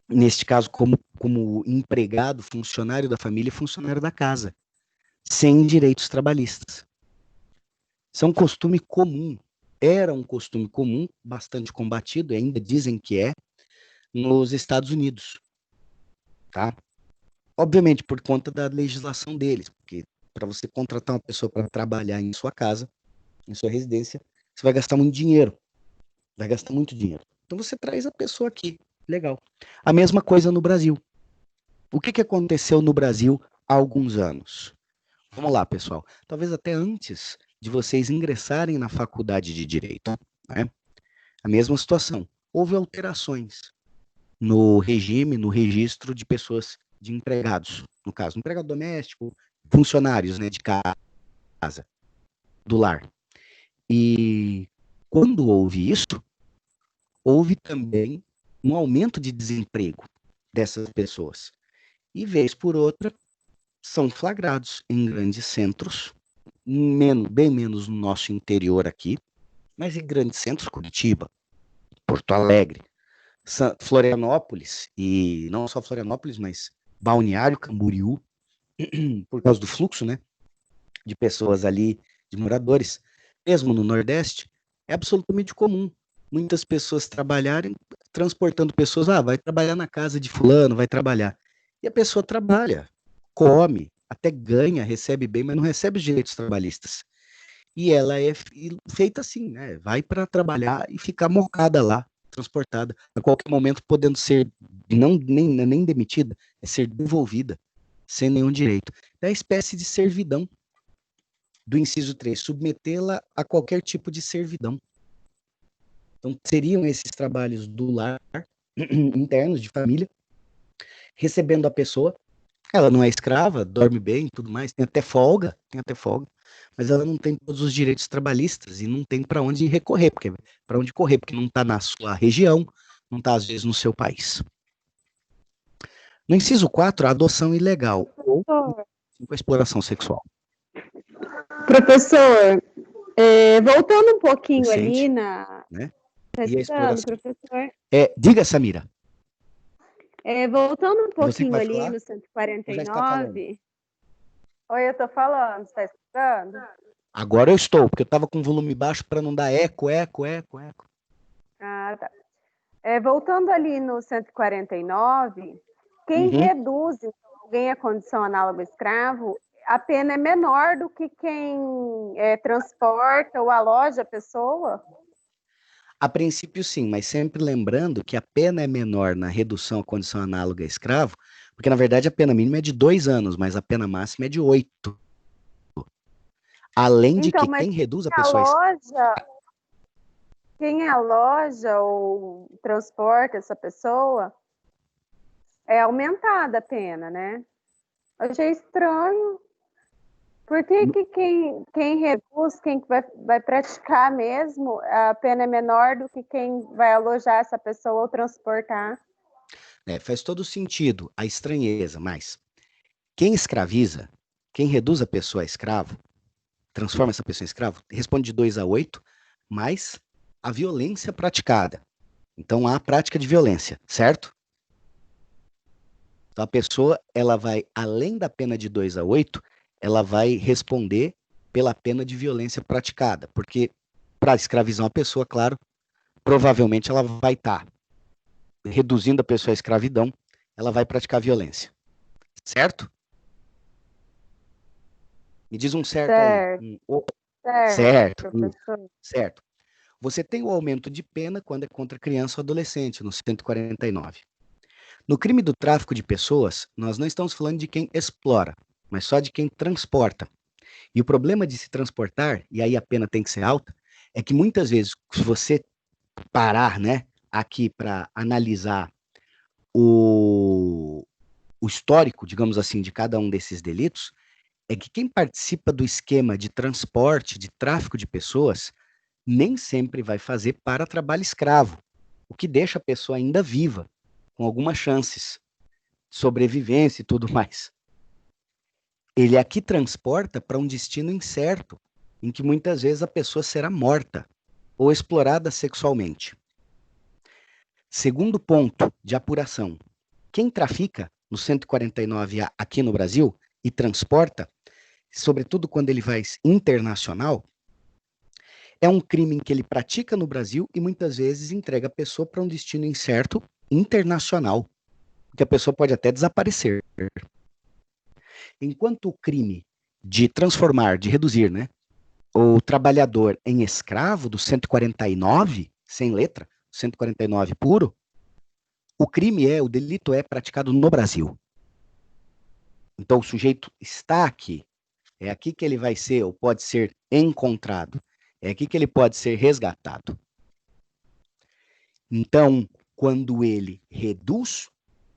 neste caso, como empregado, funcionário da família e funcionário da casa, sem direitos trabalhistas. Isso é um costume comum, era um costume comum, bastante combatido, e ainda dizem que é, nos Estados Unidos, tá? Obviamente, por conta da legislação deles, porque para você contratar uma pessoa para trabalhar em sua casa, em sua residência, você vai gastar muito dinheiro, vai gastar muito dinheiro. Então você traz a pessoa aqui, legal. A mesma coisa no Brasil. O que aconteceu no Brasil há alguns anos? Vamos lá, pessoal. Talvez até antes de vocês ingressarem na faculdade de Direito, né? A mesma situação. Houve alterações no regime, no registro de pessoas, de empregados, no caso, empregado doméstico, funcionários, né, de casa, do lar. E quando houve isso, houve também um aumento de desemprego dessas pessoas. E, vez por outra, são flagrados em grandes centros, bem menos no nosso interior aqui, mas em grandes centros, Curitiba, Porto Alegre, Florianópolis, e não só Florianópolis, mas Balneário Camboriú, por causa do fluxo, né, de pessoas ali, de moradores, mesmo no Nordeste, é absolutamente comum. Muitas pessoas trabalharem transportando pessoas, vai trabalhar na casa de fulano, vai trabalhar. E a pessoa trabalha, come, até ganha, recebe bem, mas não recebe os direitos trabalhistas. E ela é feita assim, né? Vai para trabalhar e ficar mocada lá, transportada, a qualquer momento podendo ser nem demitida, é ser devolvida sem nenhum direito. É a espécie de servidão do inciso 3, submetê-la a qualquer tipo de servidão. Então, seriam esses trabalhos do lar, internos, de família, recebendo a pessoa. Ela não é escrava, dorme bem, tudo mais, tem até folga, mas ela não tem todos os direitos trabalhistas e não tem para onde recorrer, porque não está na sua região, não está às vezes no seu país. No inciso 4, a adoção ilegal ou a exploração sexual. Professor, voltando um pouquinho Recente, ali na... né? Tá E a exploração. professor? Diga, Samira. Voltando um Você que pouquinho vai ali falar? no Já está falando? 149... Oi, eu tô falando, você tá escutando? Agora eu estou, porque eu estava com o volume baixo para não dar eco. Ah, tá. Voltando ali no 149, quem reduz alguém à condição análoga ao escravo, a pena é menor do que quem transporta ou aloja a pessoa? A princípio, sim, mas sempre lembrando que a pena é menor na redução à condição análoga a escravo, porque na verdade a pena mínima é de 2 anos, mas a pena máxima é de 8. Além de que quem reduz a pessoa quem aloja ou transporta essa pessoa, é aumentada a pena, né? Eu achei estranho. Por que quem reduz, quem vai praticar mesmo, a pena é menor do que quem vai alojar essa pessoa ou transportar? faz todo sentido a estranheza, mas quem escraviza, quem reduz a pessoa a escravo, transforma essa pessoa em escravo, responde de 2 a 8, mais a violência praticada. Então há a prática de violência, certo? Então a pessoa, ela vai, além da pena de 2 a 8, ela vai responder pela pena de violência praticada, porque para escravizar uma pessoa, claro, provavelmente ela vai estar reduzindo a pessoa à escravidão, ela vai praticar violência. Certo? Me diz um certo aí. Certo. Professor. Certo. Você tem o aumento de pena quando é contra criança ou adolescente, no 149. No crime do tráfico de pessoas, nós não estamos falando de quem explora, mas só de quem transporta. E o problema de se transportar, e aí a pena tem que ser alta, é que muitas vezes, se você parar, né, aqui para analisar o histórico, digamos assim, de cada um desses delitos, é que quem participa do esquema de transporte, de tráfico de pessoas, nem sempre vai fazer para trabalho escravo, o que deixa a pessoa ainda viva, com algumas chances de sobrevivência e tudo mais. Ele aqui transporta para um destino incerto, em que muitas vezes a pessoa será morta ou explorada sexualmente. Segundo ponto de apuração, quem trafica no 149A aqui no Brasil e transporta, sobretudo quando ele vai internacional, é um crime que ele pratica no Brasil e muitas vezes entrega a pessoa para um destino incerto internacional, que a pessoa pode até desaparecer. Enquanto o crime de transformar, de reduzir, né, o trabalhador em escravo do 149, sem letra, 149 puro, o delito é praticado no Brasil. Então o sujeito está aqui, é aqui que ele vai ser ou pode ser encontrado, é aqui que ele pode ser resgatado. Então, quando ele reduz,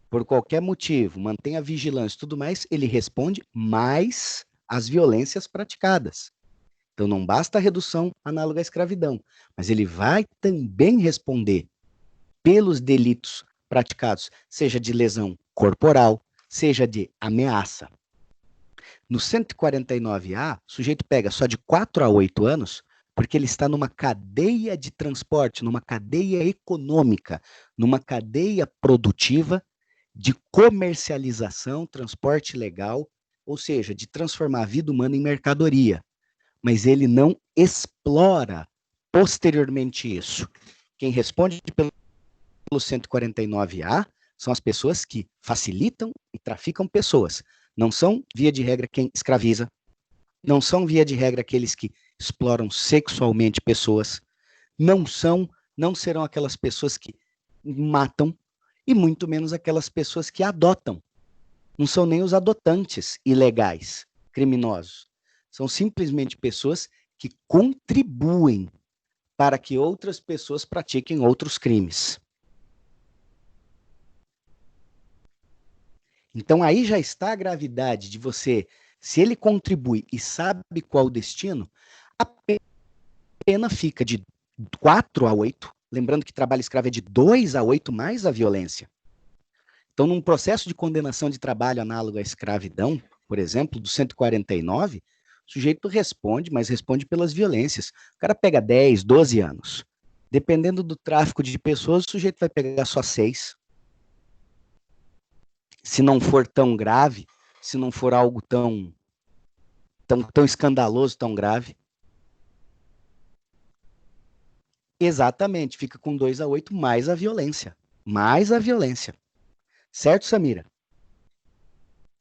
por qualquer motivo, mantém a vigilância e tudo mais, ele responde mais às violências praticadas. Então, não basta a redução análoga à escravidão, mas ele vai também responder pelos delitos praticados, seja de lesão corporal, seja de ameaça. No 149A, o sujeito pega só de 4 a 8 anos, porque ele está numa cadeia de transporte, numa cadeia econômica, numa cadeia produtiva de comercialização, transporte legal, ou seja, de transformar a vida humana em mercadoria. Mas ele não explora posteriormente isso. Quem responde pelo 149A são as pessoas que facilitam e traficam pessoas. Não são, via de regra, quem escraviza. Não são, via de regra, aqueles que exploram sexualmente pessoas. Não serão aquelas pessoas que matam e muito menos aquelas pessoas que adotam. Não são nem os adotantes ilegais, criminosos. São simplesmente pessoas que contribuem para que outras pessoas pratiquem outros crimes. Então aí já está a gravidade de você, se ele contribui e sabe qual o destino, a pena fica de 4 a 8, lembrando que trabalho escravo é de 2 a 8 mais a violência. Então, num processo de condenação de trabalho análogo à escravidão, por exemplo, do 149, o sujeito responde, mas responde pelas violências. O cara pega 10, 12 anos. Dependendo do tráfico de pessoas, o sujeito vai pegar só 6. Se não for tão grave, se não for algo tão escandaloso, tão grave. Exatamente, fica com 2 a 8 mais a violência. Mais a violência. Certo, Samira?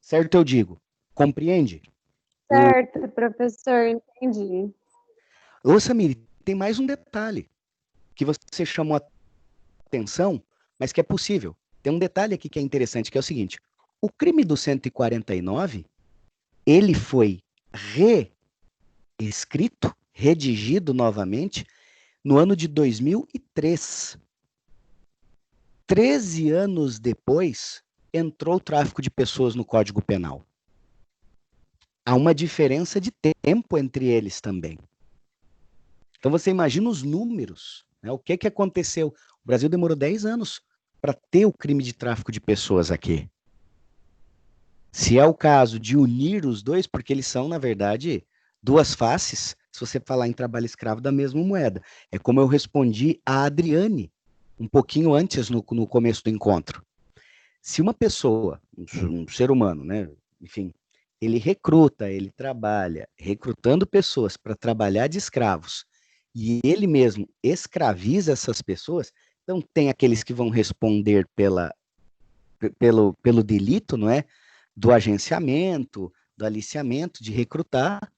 Certo, eu digo. Compreende? Certo, professor, entendi. Ô, Samira, tem mais um detalhe que você chamou a atenção, mas que é possível. Tem um detalhe aqui que é interessante, que é o seguinte. O crime do 149, ele foi reescrito, redigido novamente, no ano de 2003. 13 anos depois, entrou o tráfico de pessoas no Código Penal. Há uma diferença de tempo entre eles também. Então você imagina os números, né? O que aconteceu? O Brasil demorou 10 anos para ter o crime de tráfico de pessoas aqui. Se é o caso de unir os dois, porque eles são, na verdade, duas faces, se você falar em trabalho escravo, da mesma moeda. É como eu respondi a Adriane, um pouquinho antes, no começo do encontro. Se uma pessoa, um ser humano, né, enfim, ele recruta, ele trabalha, recrutando pessoas para trabalhar de escravos, e ele mesmo escraviza essas pessoas, então tem aqueles que vão responder pelo delito, não é? Do agenciamento, do aliciamento, de recrutar,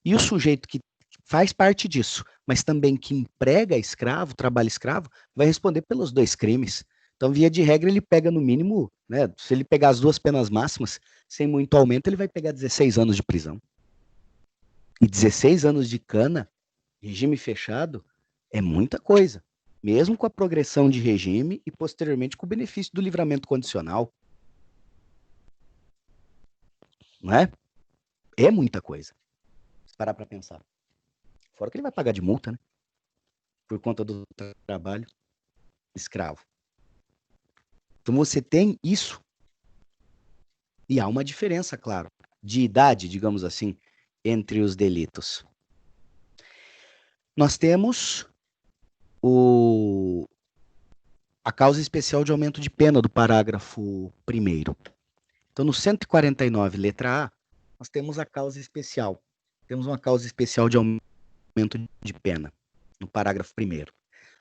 e o sujeito que faz parte disso, mas também que emprega escravo, trabalha escravo, vai responder pelos dois crimes. Então, via de regra, ele pega no mínimo, né, se ele pegar as duas penas máximas, sem muito aumento, ele vai pegar 16 anos de prisão. E 16 anos de cana, regime fechado, é muita coisa. mesmo com a progressão de regime e posteriormente com o benefício do livramento condicional. Não é? É muita coisa. Se parar para pensar. Fora que ele vai pagar de multa, né? Por conta do trabalho escravo. Então você tem isso. E há uma diferença, claro, de idade, digamos assim, entre os delitos. Nós temos a causa especial de aumento de pena do parágrafo 1º. Então, no 149, letra A, nós temos a causa especial. Temos uma causa especial de aumento de pena, no parágrafo 1º,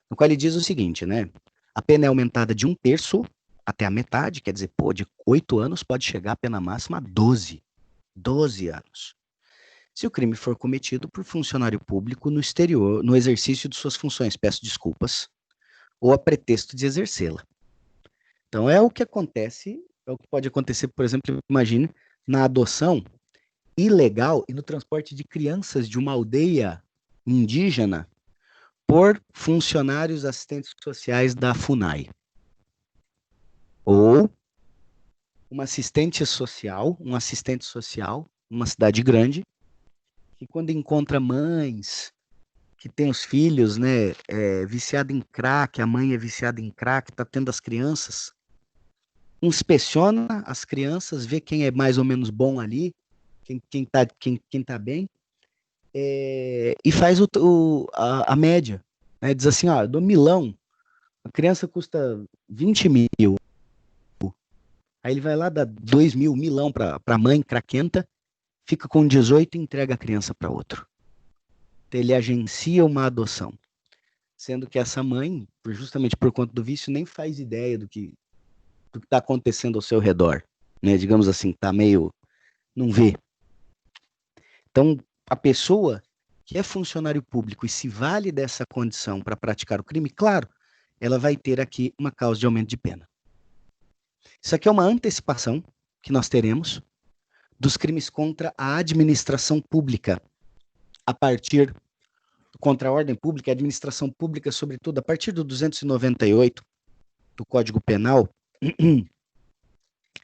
no qual ele diz o seguinte, né? A pena é aumentada de 1/3 até a metade, quer dizer, de 8 anos pode chegar a pena máxima a 12 anos. Se o crime for cometido por funcionário público no exterior, no exercício de suas funções, peço desculpas, ou a pretexto de exercê-la. Então, é o que acontece, é o que pode acontecer, por exemplo, imagine, na adoção ilegal e no transporte de crianças de uma aldeia indígena por funcionários assistentes sociais da FUNAI. Ou um assistente social, numa cidade grande, que quando encontra mães que têm os filhos, né, viciado em crack, a mãe é viciada em crack, está tendo as crianças, inspeciona as crianças, vê quem é mais ou menos bom ali, quem tá bem, e faz a média. Né, diz assim, ó, do milão, a criança custa 20 mil, aí ele vai lá, dá 2 mil, milão para a mãe craquenta, fica com 18 e entrega a criança para outro. Então, ele agencia uma adoção, sendo que essa mãe, justamente por conta do vício, nem faz ideia do que está acontecendo ao seu redor, né? Digamos assim, tá meio, não vê. Então, a pessoa que é funcionário público e se vale dessa condição para praticar o crime, claro, ela vai ter aqui uma causa de aumento de pena. Isso aqui é uma antecipação que nós teremos dos crimes contra a administração pública, a partir contra a ordem pública e a administração pública, sobretudo, a partir do 298 do Código Penal.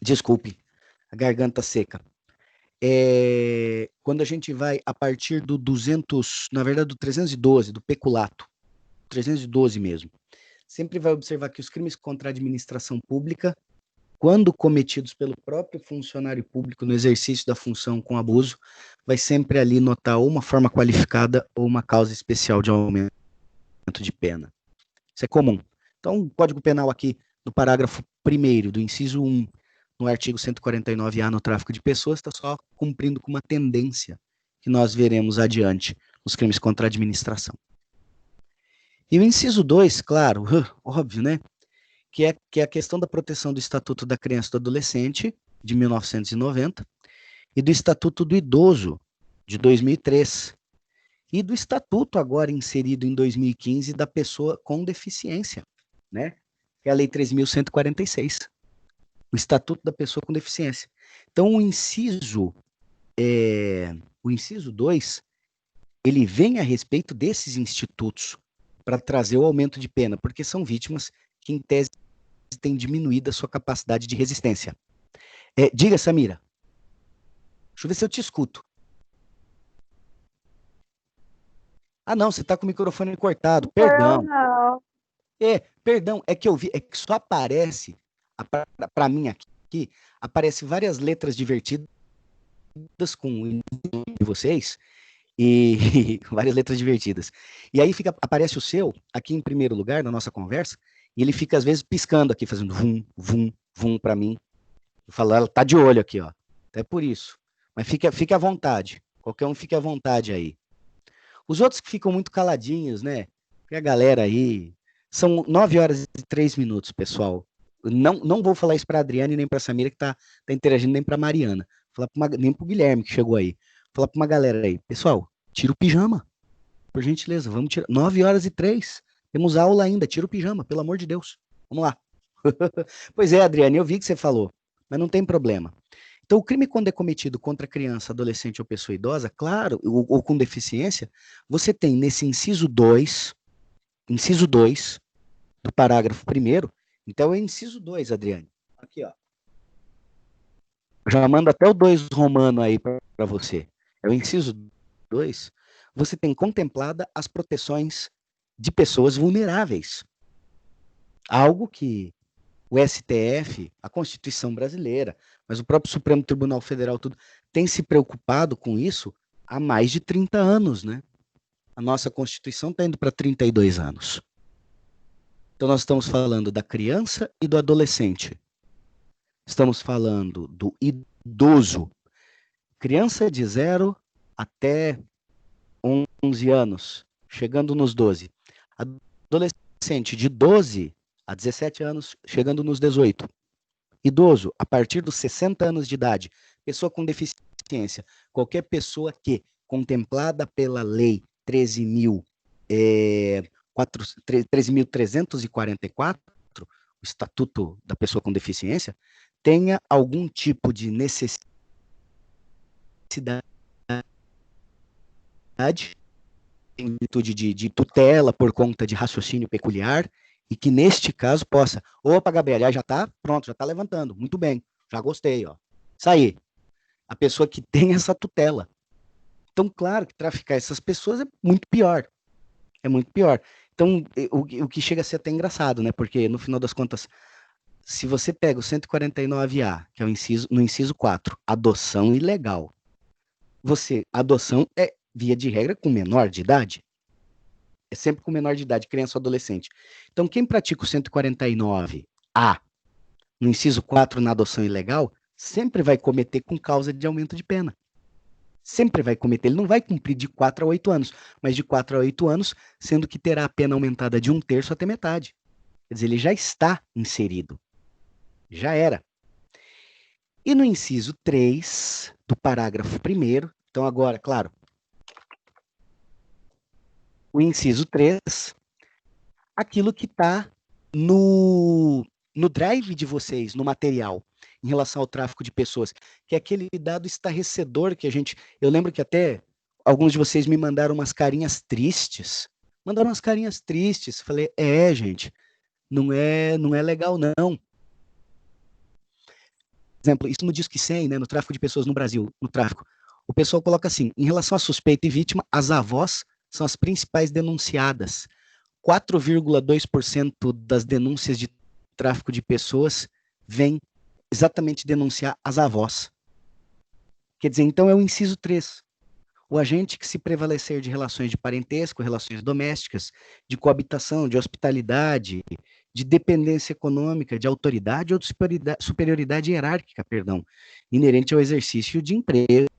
Desculpe, a garganta seca. Quando a gente vai a partir do 200, na verdade do 312, do peculato, 312 mesmo, sempre vai observar que os crimes contra a administração pública, quando cometidos pelo próprio funcionário público no exercício da função com abuso, vai sempre ali notar ou uma forma qualificada ou uma causa especial de aumento de pena. Isso é comum. Então, o Código Penal aqui, no parágrafo 1º, do inciso 1, no artigo 149A, no tráfico de pessoas, está só cumprindo com uma tendência que nós veremos adiante nos crimes contra a administração. E o inciso 2, claro, óbvio, né? Que é a questão da proteção do Estatuto da Criança e do Adolescente, de 1990, e do Estatuto do Idoso, de 2003, e do Estatuto agora inserido em 2015 da pessoa com deficiência, né? Que é a Lei 3.146, o Estatuto da Pessoa com Deficiência. Então, o inciso 2, ele vem a respeito desses institutos para trazer o aumento de pena, porque são vítimas que, em tese, têm diminuído a sua capacidade de resistência. Diga, Samira. Deixa eu ver se eu te escuto. Ah, não, você está com o microfone cortado. Perdão. Não. Perdão, é que eu vi, é que só aparece, para mim aqui, aparece várias letras divertidas com o nome de vocês, e várias letras divertidas. E aí aparece o seu, aqui em primeiro lugar, na nossa conversa, e ele fica, às vezes, piscando aqui, fazendo vum, vum, vum para mim. Eu falo, ela tá de olho aqui, ó. É por isso. Mas fique à vontade. Qualquer um fique à vontade aí. Os outros que ficam muito caladinhos, né? E a galera aí. São 9 horas e 3 minutos, pessoal. Não vou falar isso para a Adriane, nem para a Samira, que tá interagindo, nem para a Mariana. Nem para o Guilherme, que chegou aí. Falar para uma galera aí. Pessoal, tira o pijama. Por gentileza, vamos tirar. 9 horas e 3. Temos aula ainda. Tira o pijama, pelo amor de Deus. Vamos lá. Pois é, Adriane, eu vi que você falou. Mas não tem problema. Então, o crime, quando é cometido contra criança, adolescente ou pessoa idosa, claro, ou com deficiência, você tem nesse inciso 2, do parágrafo 1º, então é o inciso 2, Adriane. Aqui, ó. Já mando até o 2 romano aí para você. É o inciso 2. Você tem contemplada as proteções de pessoas vulneráveis. Algo que o STF, a Constituição brasileira, mas o próprio Supremo Tribunal Federal tudo, tem se preocupado com isso há mais de 30 anos, né? A nossa Constituição está indo para 32 anos. Então nós estamos falando da criança e do adolescente. Estamos falando do idoso. Criança de 0 até 11 anos, chegando nos 12. Adolescente de 12 a 17 anos, chegando nos 18. Idoso, a partir dos 60 anos de idade. Pessoa com deficiência. Qualquer pessoa que, contemplada pela Lei 13.344, o Estatuto da Pessoa com Deficiência, tenha algum tipo de necessidade em virtude de tutela por conta de raciocínio peculiar, e que neste caso possa, opa, Gabriel, já está pronto, já está levantando, muito bem, já gostei, ó. Isso aí, a pessoa que tem essa tutela. Então, claro que traficar essas pessoas é muito pior, Então, o que chega a ser até engraçado, né, porque no final das contas, se você pega o 149A, que é no inciso 4, adoção ilegal, adoção é, via de regra, com menor de idade, é sempre com menor de idade, criança ou adolescente. Então, quem pratica o 149A, no inciso 4, na adoção ilegal, sempre vai cometer com causa de aumento de pena. Sempre vai cometer. Ele não vai cumprir de 4 a 8 anos, mas de 4 a 8 anos, sendo que terá a pena aumentada de 1/3 até metade. Quer dizer, ele já está inserido. Já era. E no inciso 3 do parágrafo 1º, então agora, claro, o inciso 3, aquilo que está no drive de vocês, no material, em relação ao tráfico de pessoas, que é aquele dado estarrecedor que eu lembro que até alguns de vocês me mandaram umas carinhas tristes, falei, gente, não é legal não. Por exemplo, isso no Disque 100, né, no tráfico de pessoas no Brasil, no tráfico, o pessoal coloca assim, em relação a suspeito e vítima, as avós são as principais denunciadas. 4,2% das denúncias de tráfico de pessoas vem exatamente denunciar as avós. Quer dizer, então é o inciso 3. O agente que se prevalecer de relações de parentesco, relações domésticas, de coabitação, de hospitalidade, de dependência econômica, de autoridade ou de superioridade hierárquica, inerente ao exercício de emprego,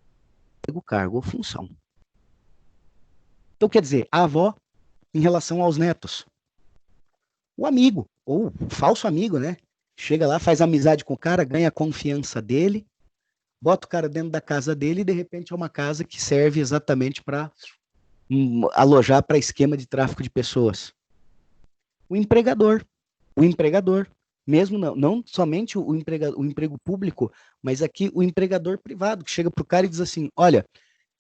cargo ou função. Então, quer dizer, a avó em relação aos netos. O amigo, ou o falso amigo, né? Chega lá, faz amizade com o cara, ganha a confiança dele, bota o cara dentro da casa dele e, de repente, é uma casa que serve exatamente para alojar para esquema de tráfico de pessoas. O empregador, mesmo não somente o emprego público, mas aqui o empregador privado, que chega para o cara e diz assim, olha,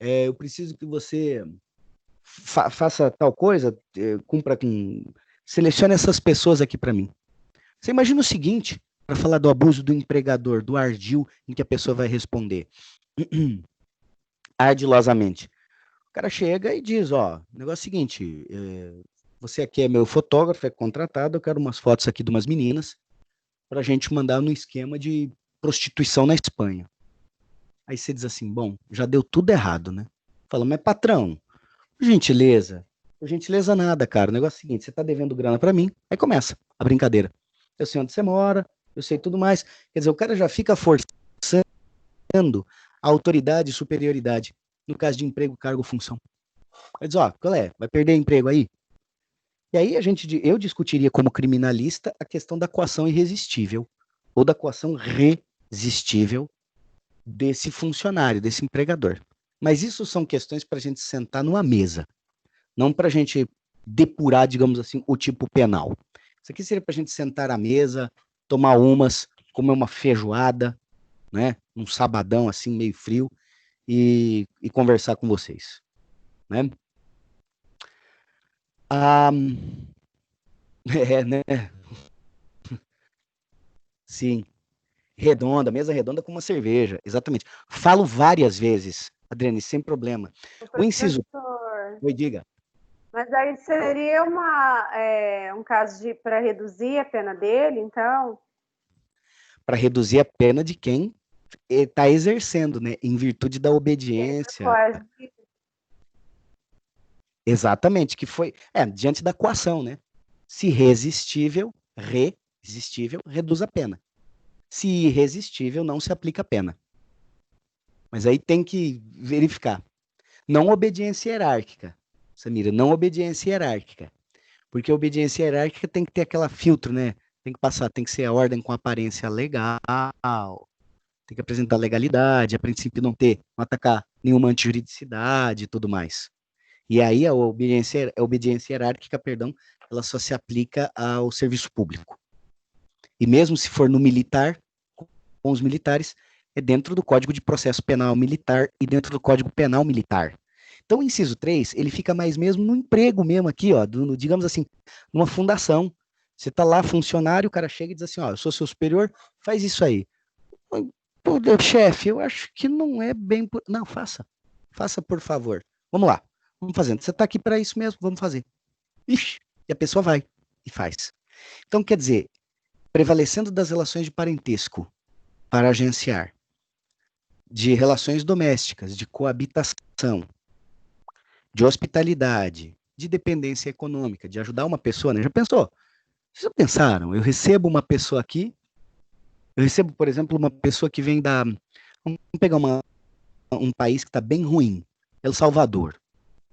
eu preciso que você faça tal coisa, selecione essas pessoas aqui para mim. Você imagina o seguinte, para falar do abuso do empregador, do ardil em que a pessoa vai responder ardilosamente. O cara chega e diz, o negócio é o seguinte, você aqui é meu fotógrafo, é contratado, eu quero umas fotos aqui de umas meninas para a gente mandar no esquema de prostituição na Espanha. Aí você diz assim, bom, já deu tudo errado, né? Fala, mas patrão, por gentileza nada, cara, o negócio é o seguinte, você tá devendo grana para mim, aí começa a brincadeira. Eu sei onde você mora, eu sei tudo mais. Quer dizer, o cara já fica forçando a autoridade e superioridade no caso de emprego, cargo, função. Vai dizer, qual é? Vai perder emprego aí? E aí eu discutiria como criminalista a questão da coação irresistível ou da coação resistível desse funcionário, desse empregador. Mas isso são questões para a gente sentar numa mesa, não para a gente depurar, digamos assim, o tipo penal. Isso aqui seria para a gente sentar à mesa, tomar umas, comer uma feijoada, né, um sabadão assim, meio frio, e conversar com vocês, né? É, né? Sim. Redonda, mesa redonda com uma cerveja. Exatamente. Falo várias vezes, Adriane, sem problema. O O inciso. professor, Oi, diga. mas aí seria um caso de para reduzir a pena dele, então? Para reduzir a pena de quem está exercendo, né? Em virtude da Ele foi obediência. coagido. Exatamente, que foi. Diante da coação, né? Se resistível, reduz a pena. Se irresistível, não se aplica a pena. Mas aí tem que verificar. Não obediência hierárquica, Samira, não obediência hierárquica. Porque a obediência hierárquica tem que ter aquela filtro, né? Tem que passar, tem que ser a ordem com aparência legal, tem que apresentar legalidade, a princípio não atacar nenhuma antijuridicidade e tudo mais. E aí a obediência hierárquica, perdão, ela só se aplica ao serviço público. E mesmo se for no militar, com os militares, é dentro do Código de Processo Penal Militar e dentro do Código Penal Militar. Então, o inciso 3, ele fica mais mesmo no emprego mesmo aqui, ó, digamos assim, numa fundação. Você está lá, funcionário, o cara chega e diz assim, ó, eu sou seu superior, faz isso aí. Pô, chefe, eu acho que não é bem... Não, faça por favor. Vamos lá, vamos fazendo. Você está aqui para isso mesmo, vamos fazer. Ixi, e a pessoa vai e faz. Então, quer dizer, prevalecendo das relações de parentesco para agenciar, de relações domésticas, de coabitação, de hospitalidade, de dependência econômica, de ajudar uma pessoa, né? Já pensou? Vocês já pensaram? Eu recebo uma pessoa aqui, eu recebo, por exemplo, uma pessoa que vem da. Vamos pegar um país que está bem ruim, El Salvador.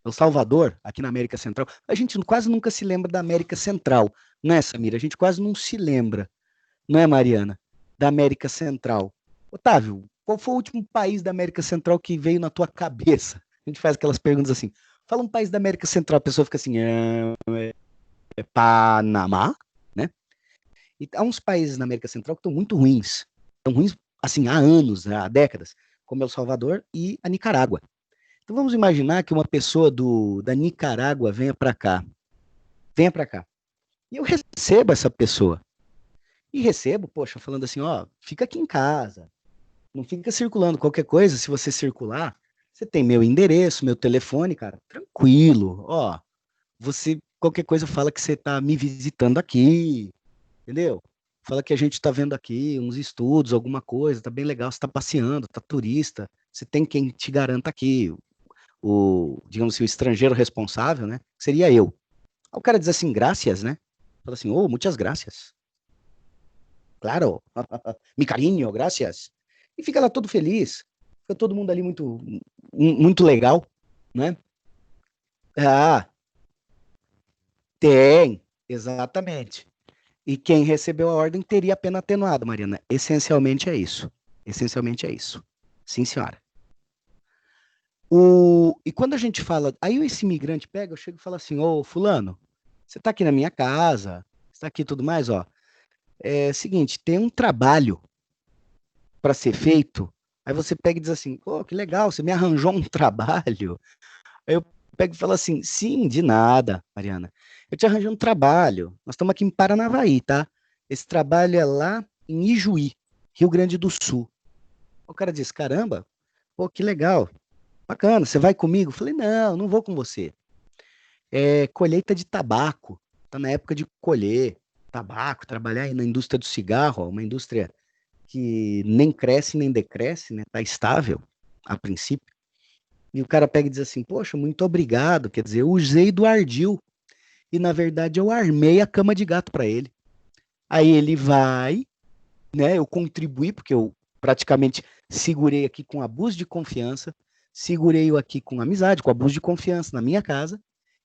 El Salvador, aqui na América Central, a gente quase nunca se lembra da América Central, não é, Samira? A gente quase não se lembra, não é, Mariana? Da América Central. Otávio, qual foi o último país da América Central que veio na tua cabeça? A gente faz aquelas perguntas assim. Fala um país da América Central, a pessoa fica assim, Panamá, né? E há uns países na América Central que estão muito ruins. Estão ruins, assim, há anos, né, há décadas, como El Salvador e a Nicarágua. Então vamos imaginar que uma pessoa da Nicarágua venha para cá. E eu recebo essa pessoa. E recebo, poxa, falando assim, ó, fica aqui em casa, não fica circulando qualquer coisa, se você circular, você tem meu endereço, meu telefone, cara, tranquilo, ó, você, qualquer coisa fala que você tá me visitando aqui, entendeu? Fala que a gente tá vendo aqui uns estudos, alguma coisa, tá bem legal, você tá passeando, tá turista, você tem quem te garanta aqui, digamos assim, o estrangeiro responsável, né, seria eu. Aí o cara diz assim, graças, né? Fala assim, oh, muitas graças. Claro, mi cariño, gracias. E fica lá todo feliz, fica todo mundo ali muito legal, né? Ah, tem, exatamente. E quem recebeu a ordem teria a pena atenuada, Mariana. Essencialmente é isso. Essencialmente é isso. Sim, senhora. E quando a gente fala, aí esse imigrante pega, eu chego e falo assim, ô fulano, você está aqui na minha casa, você está aqui e tudo mais, ó. É seguinte, tem um trabalho para ser feito, aí você pega e diz assim, pô, que legal, você me arranjou um trabalho. Aí eu pego e falo assim, sim, de nada, Mariana. Eu te arranjei um trabalho. Nós estamos aqui em Paranavaí, tá? Esse trabalho é lá em Ijuí, Rio Grande do Sul. O cara diz, caramba, pô, que legal, bacana, você vai comigo? Eu falei, não, não vou com você. É colheita de tabaco, tá na época de colher tabaco, trabalhar aí na indústria do cigarro, ó, uma indústria que nem cresce nem decresce, né? Tá estável a princípio. E o cara pega e diz assim: poxa, muito obrigado. Quer dizer, eu usei do ardil e na verdade eu armei a cama de gato para ele. Aí ele vai, né? Eu contribuí porque eu praticamente segurei aqui com abuso de confiança, segurei-o aqui com amizade, com abuso de confiança na minha casa,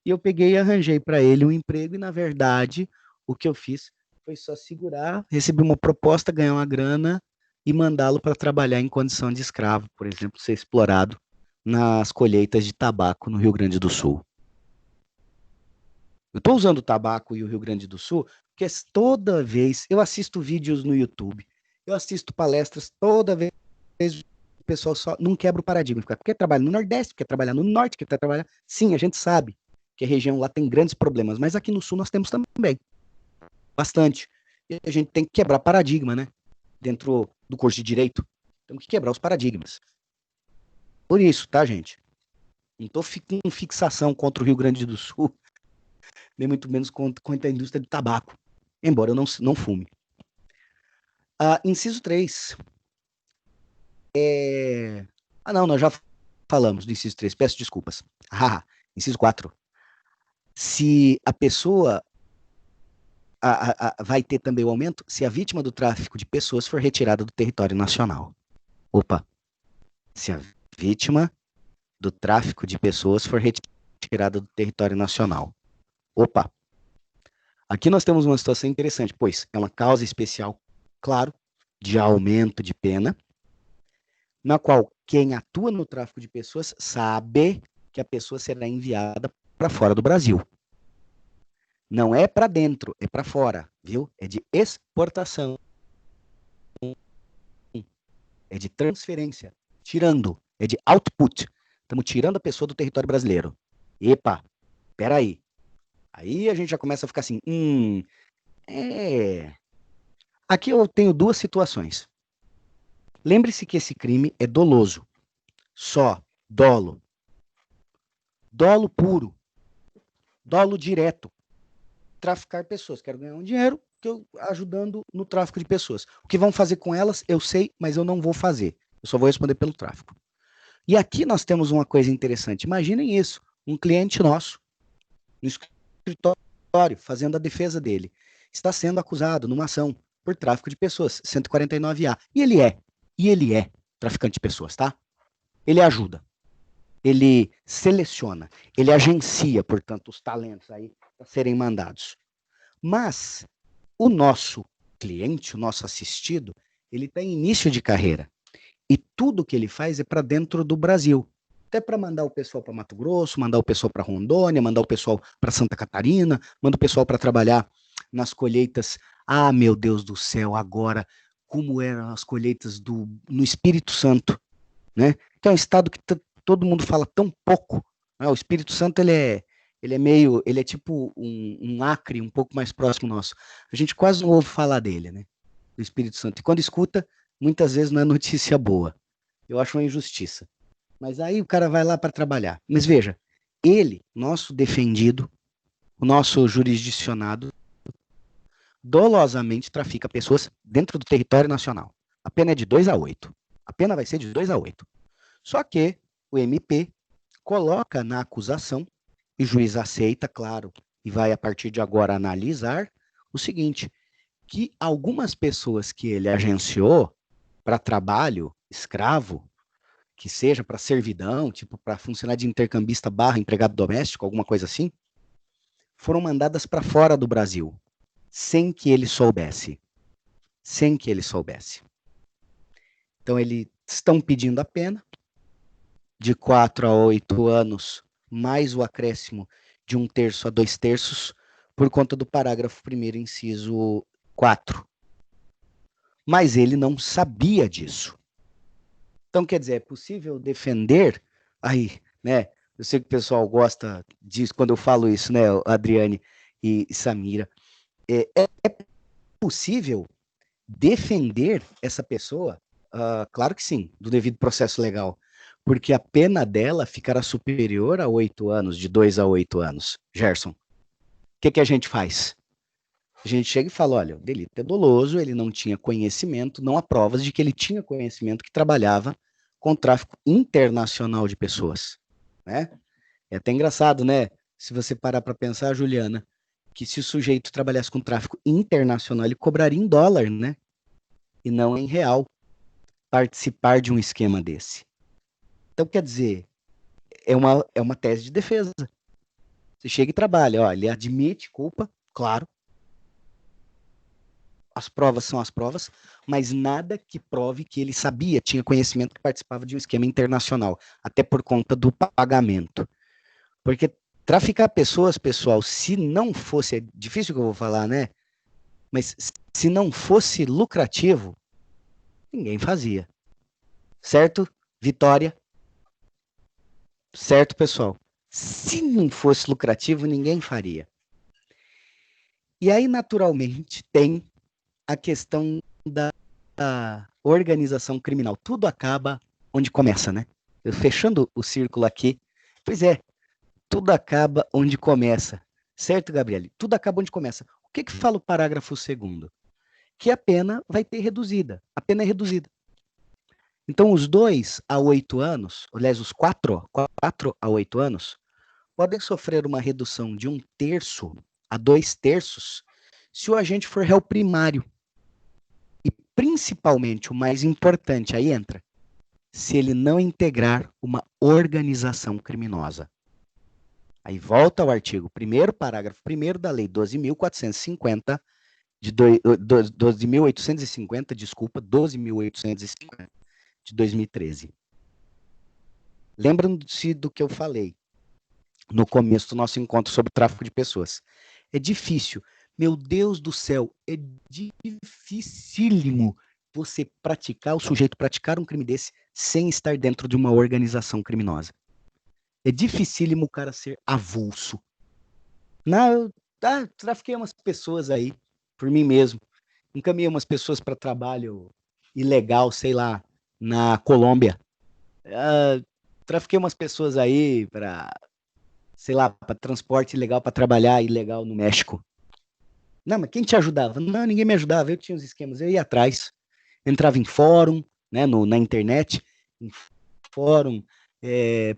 e eu peguei e arranjei para ele um emprego e na verdade o que eu fiz foi só segurar, receber uma proposta, ganhar uma grana e mandá-lo para trabalhar em condição de escravo, por exemplo, ser explorado nas colheitas de tabaco no Rio Grande do Sul. Eu estou usando o tabaco e o Rio Grande do Sul porque toda vez eu assisto vídeos no YouTube, eu assisto palestras, toda vez o pessoal só não quebra o paradigma. Porque trabalha no Nordeste, quer trabalhar no Norte, quer trabalhar. Sim, a gente sabe que a região lá tem grandes problemas, mas aqui no Sul nós temos também. bastante. E a gente tem que quebrar paradigma, né? Dentro do curso de Direito. Temos que quebrar os paradigmas. Por isso, tá, gente? Não estou com fixação contra o Rio Grande do Sul, nem muito menos contra a indústria do tabaco, embora eu não fume. Inciso 3. Não, nós já falamos do inciso 3, peço desculpas. Inciso 4. Se a pessoa vai ter também o aumento se a vítima do tráfico de pessoas for retirada do território nacional. Opa! Se a vítima do tráfico de pessoas for retirada do território nacional. Opa! Aqui nós temos uma situação interessante, pois é uma causa especial, claro, de aumento de pena, na qual quem atua no tráfico de pessoas sabe que a pessoa será enviada para fora do Brasil. Não é para dentro, é para fora, viu? É de exportação. É de transferência. Tirando. É de output. Estamos tirando a pessoa do território brasileiro. Epa, peraí. Aí a gente já começa a ficar assim, Aqui eu tenho duas situações. Lembre-se que esse crime é doloso. Só, dolo. Dolo puro. Dolo direto. Traficar pessoas. Quero ganhar um dinheiro que eu ajudando no tráfico de pessoas. O que vão fazer com elas, eu sei, mas eu não vou fazer. Eu só vou responder pelo tráfico. E aqui nós temos uma coisa interessante. Imaginem isso. Um cliente nosso, no escritório, fazendo a defesa dele, está sendo acusado numa ação por tráfico de pessoas, 149A. E ele é traficante de pessoas, tá? Ele ajuda. Ele seleciona. Ele agencia, portanto, os talentos aí para serem mandados. Mas o nosso cliente, o nosso assistido, ele está em início de carreira. E tudo que ele faz é para dentro do Brasil. Até para mandar o pessoal para Mato Grosso, mandar o pessoal para Rondônia, mandar o pessoal para Santa Catarina, manda o pessoal para trabalhar nas colheitas. Meu Deus do céu, agora, como eram as colheitas no Espírito Santo, né? Que é um estado que todo mundo fala tão pouco. Né? O Espírito Santo, ele é tipo um Acre um pouco mais próximo nosso. A gente quase não ouve falar dele, né? Do Espírito Santo. E quando escuta, muitas vezes não é notícia boa. Eu acho uma injustiça. Mas aí o cara vai lá para trabalhar. Mas veja, ele, nosso defendido, o nosso jurisdicionado, dolosamente trafica pessoas dentro do território nacional. A pena é de 2 a 8. A pena vai ser de 2 a 8. Só que o MP coloca na acusação, e o juiz aceita, claro, e vai a partir de agora analisar o seguinte, que algumas pessoas que ele agenciou para trabalho escravo, que seja para servidão, tipo para funcionar de intercambista / empregado doméstico, alguma coisa assim, foram mandadas para fora do Brasil, sem que ele soubesse. Sem que ele soubesse. Então, eles estão pedindo a pena de 4 a 8 anos, mais o acréscimo de 1/3 a 2/3, por conta do parágrafo 1º, inciso 4. Mas ele não sabia disso. Então, quer dizer, é possível defender aí, né? Eu sei que o pessoal gosta disso quando eu falo isso, né, Adriane e Samira. É possível defender essa pessoa? Claro que sim, do devido processo legal. Porque a pena dela ficará superior a 8 anos, de 2 a 8 anos. Gerson, o que a gente faz? A gente chega e fala, olha, o delito é doloso, ele não tinha conhecimento, não há provas de que ele tinha conhecimento que trabalhava com tráfico internacional de pessoas, né? É até engraçado, né? Se você parar para pensar, Juliana, que se o sujeito trabalhasse com tráfico internacional, ele cobraria em dólar, né? E não em real, participar de um esquema desse. Então, quer dizer, é uma tese de defesa. Você chega e trabalha, ó, ele admite culpa, claro, as provas são as provas, mas nada que prove que ele sabia, tinha conhecimento que participava de um esquema internacional, até por conta do pagamento. Porque traficar pessoas, pessoal, se não fosse, é difícil que eu vou falar, né? Mas se não fosse lucrativo, ninguém fazia. Certo, Vitória? Certo, pessoal? Se não fosse lucrativo, ninguém faria. E aí, naturalmente, tem a questão da organização criminal. Tudo acaba onde começa, né? Eu fechando o círculo aqui. Pois é, tudo acaba onde começa. Certo, Gabriele? Tudo acaba onde começa. O que fala o parágrafo 2º? Que a pena vai ter reduzida. A pena é reduzida. Então, os 2 a 8 anos, aliás, os 4 a 8 anos, podem sofrer uma redução de 1/3 a 2/3 se o agente for réu primário. E, principalmente, o mais importante, aí entra, se ele não integrar uma organização criminosa. Aí volta ao artigo 1º, parágrafo 1º da Lei 12.450, de 12.850, desculpa, 12.850 de 2013. Lembram-se do que eu falei no começo do nosso encontro sobre tráfico de pessoas. É difícil. Meu Deus do céu, é dificílimo você praticar, o sujeito praticar um crime desse sem estar dentro de uma organização criminosa. É dificílimo o cara ser avulso. Não, eu trafiquei umas pessoas aí, por mim mesmo. Encaminhei umas pessoas para trabalho ilegal, sei lá, na Colômbia. Trafiquei umas pessoas aí para, sei lá, para transporte ilegal, para trabalhar ilegal no México. Não, mas quem te ajudava? Não, ninguém me ajudava, eu tinha os esquemas, eu ia atrás. Entrava em fórum, né, na internet, em fórum,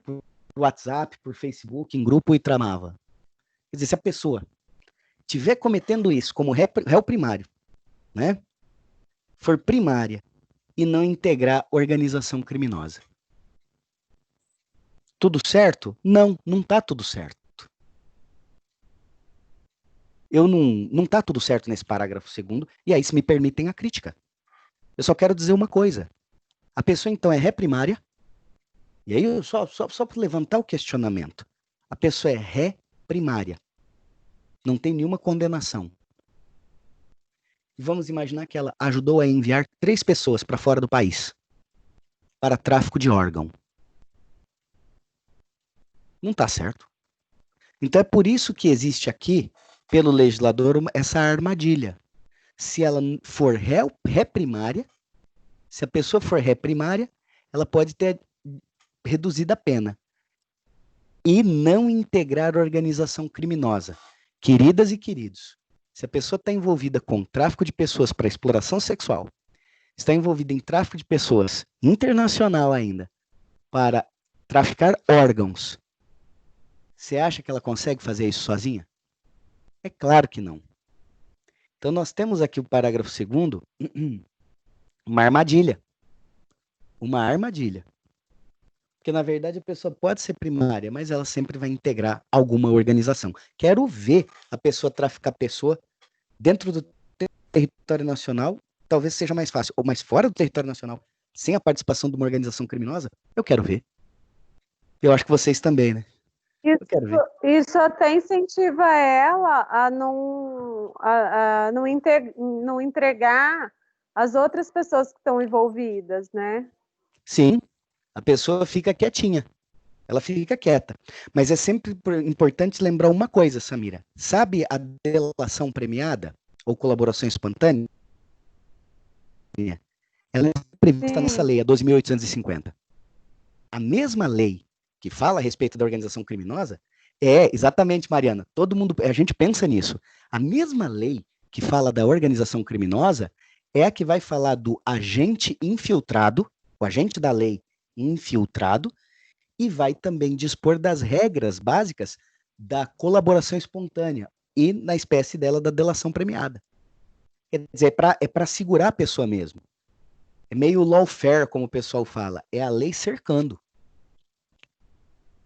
por WhatsApp, por Facebook, em grupo e tramava. Quer dizer, se a pessoa estiver cometendo isso como réu primário, né, for primária e não integrar organização criminosa, tudo certo? Não, não está tudo certo. Não está tudo certo nesse parágrafo 2º, e aí se me permitem a crítica. Eu só quero dizer uma coisa. A pessoa, então, é ré primária, e aí só para levantar o questionamento. A pessoa é ré primária. Não tem nenhuma condenação. E vamos imaginar que ela ajudou a enviar 3 pessoas para fora do país para tráfico de órgão. Não está certo. Então é por isso que existe aqui, pelo legislador, essa armadilha. Se ela for ré primária, se a pessoa for ré primária, ela pode ter reduzida a pena e não integrar organização criminosa. Queridas e queridos, se a pessoa está envolvida com tráfico de pessoas para exploração sexual, está envolvida em tráfico de pessoas internacional ainda, para traficar órgãos, você acha que ela consegue fazer isso sozinha? É claro que não. Então nós temos aqui o parágrafo 2º, uma armadilha. Uma armadilha. Porque, na verdade, a pessoa pode ser primária, mas ela sempre vai integrar alguma organização. Quero ver a pessoa traficar pessoa dentro do território nacional, talvez seja mais fácil. Ou mais fora do território nacional, sem a participação de uma organização criminosa, eu quero ver. Eu acho que vocês também, né? Eu quero ver. Isso até incentiva ela a não entregar as outras pessoas que estão envolvidas, né? Sim, a pessoa fica quietinha. Ela fica quieta. Mas é sempre importante lembrar uma coisa, Samira. Sabe a delação premiada ou colaboração espontânea? Ela é prevista nessa lei, a 12.850. A mesma lei que fala a respeito da organização criminosa exatamente, Mariana, todo mundo, a gente pensa nisso. A mesma lei que fala da organização criminosa é a que vai falar do agente infiltrado, o agente da lei infiltrado, e vai também dispor das regras básicas da colaboração espontânea e, na espécie dela, da delação premiada. Quer dizer, é para segurar a pessoa mesmo. É meio lawfare, como o pessoal fala. É a lei cercando.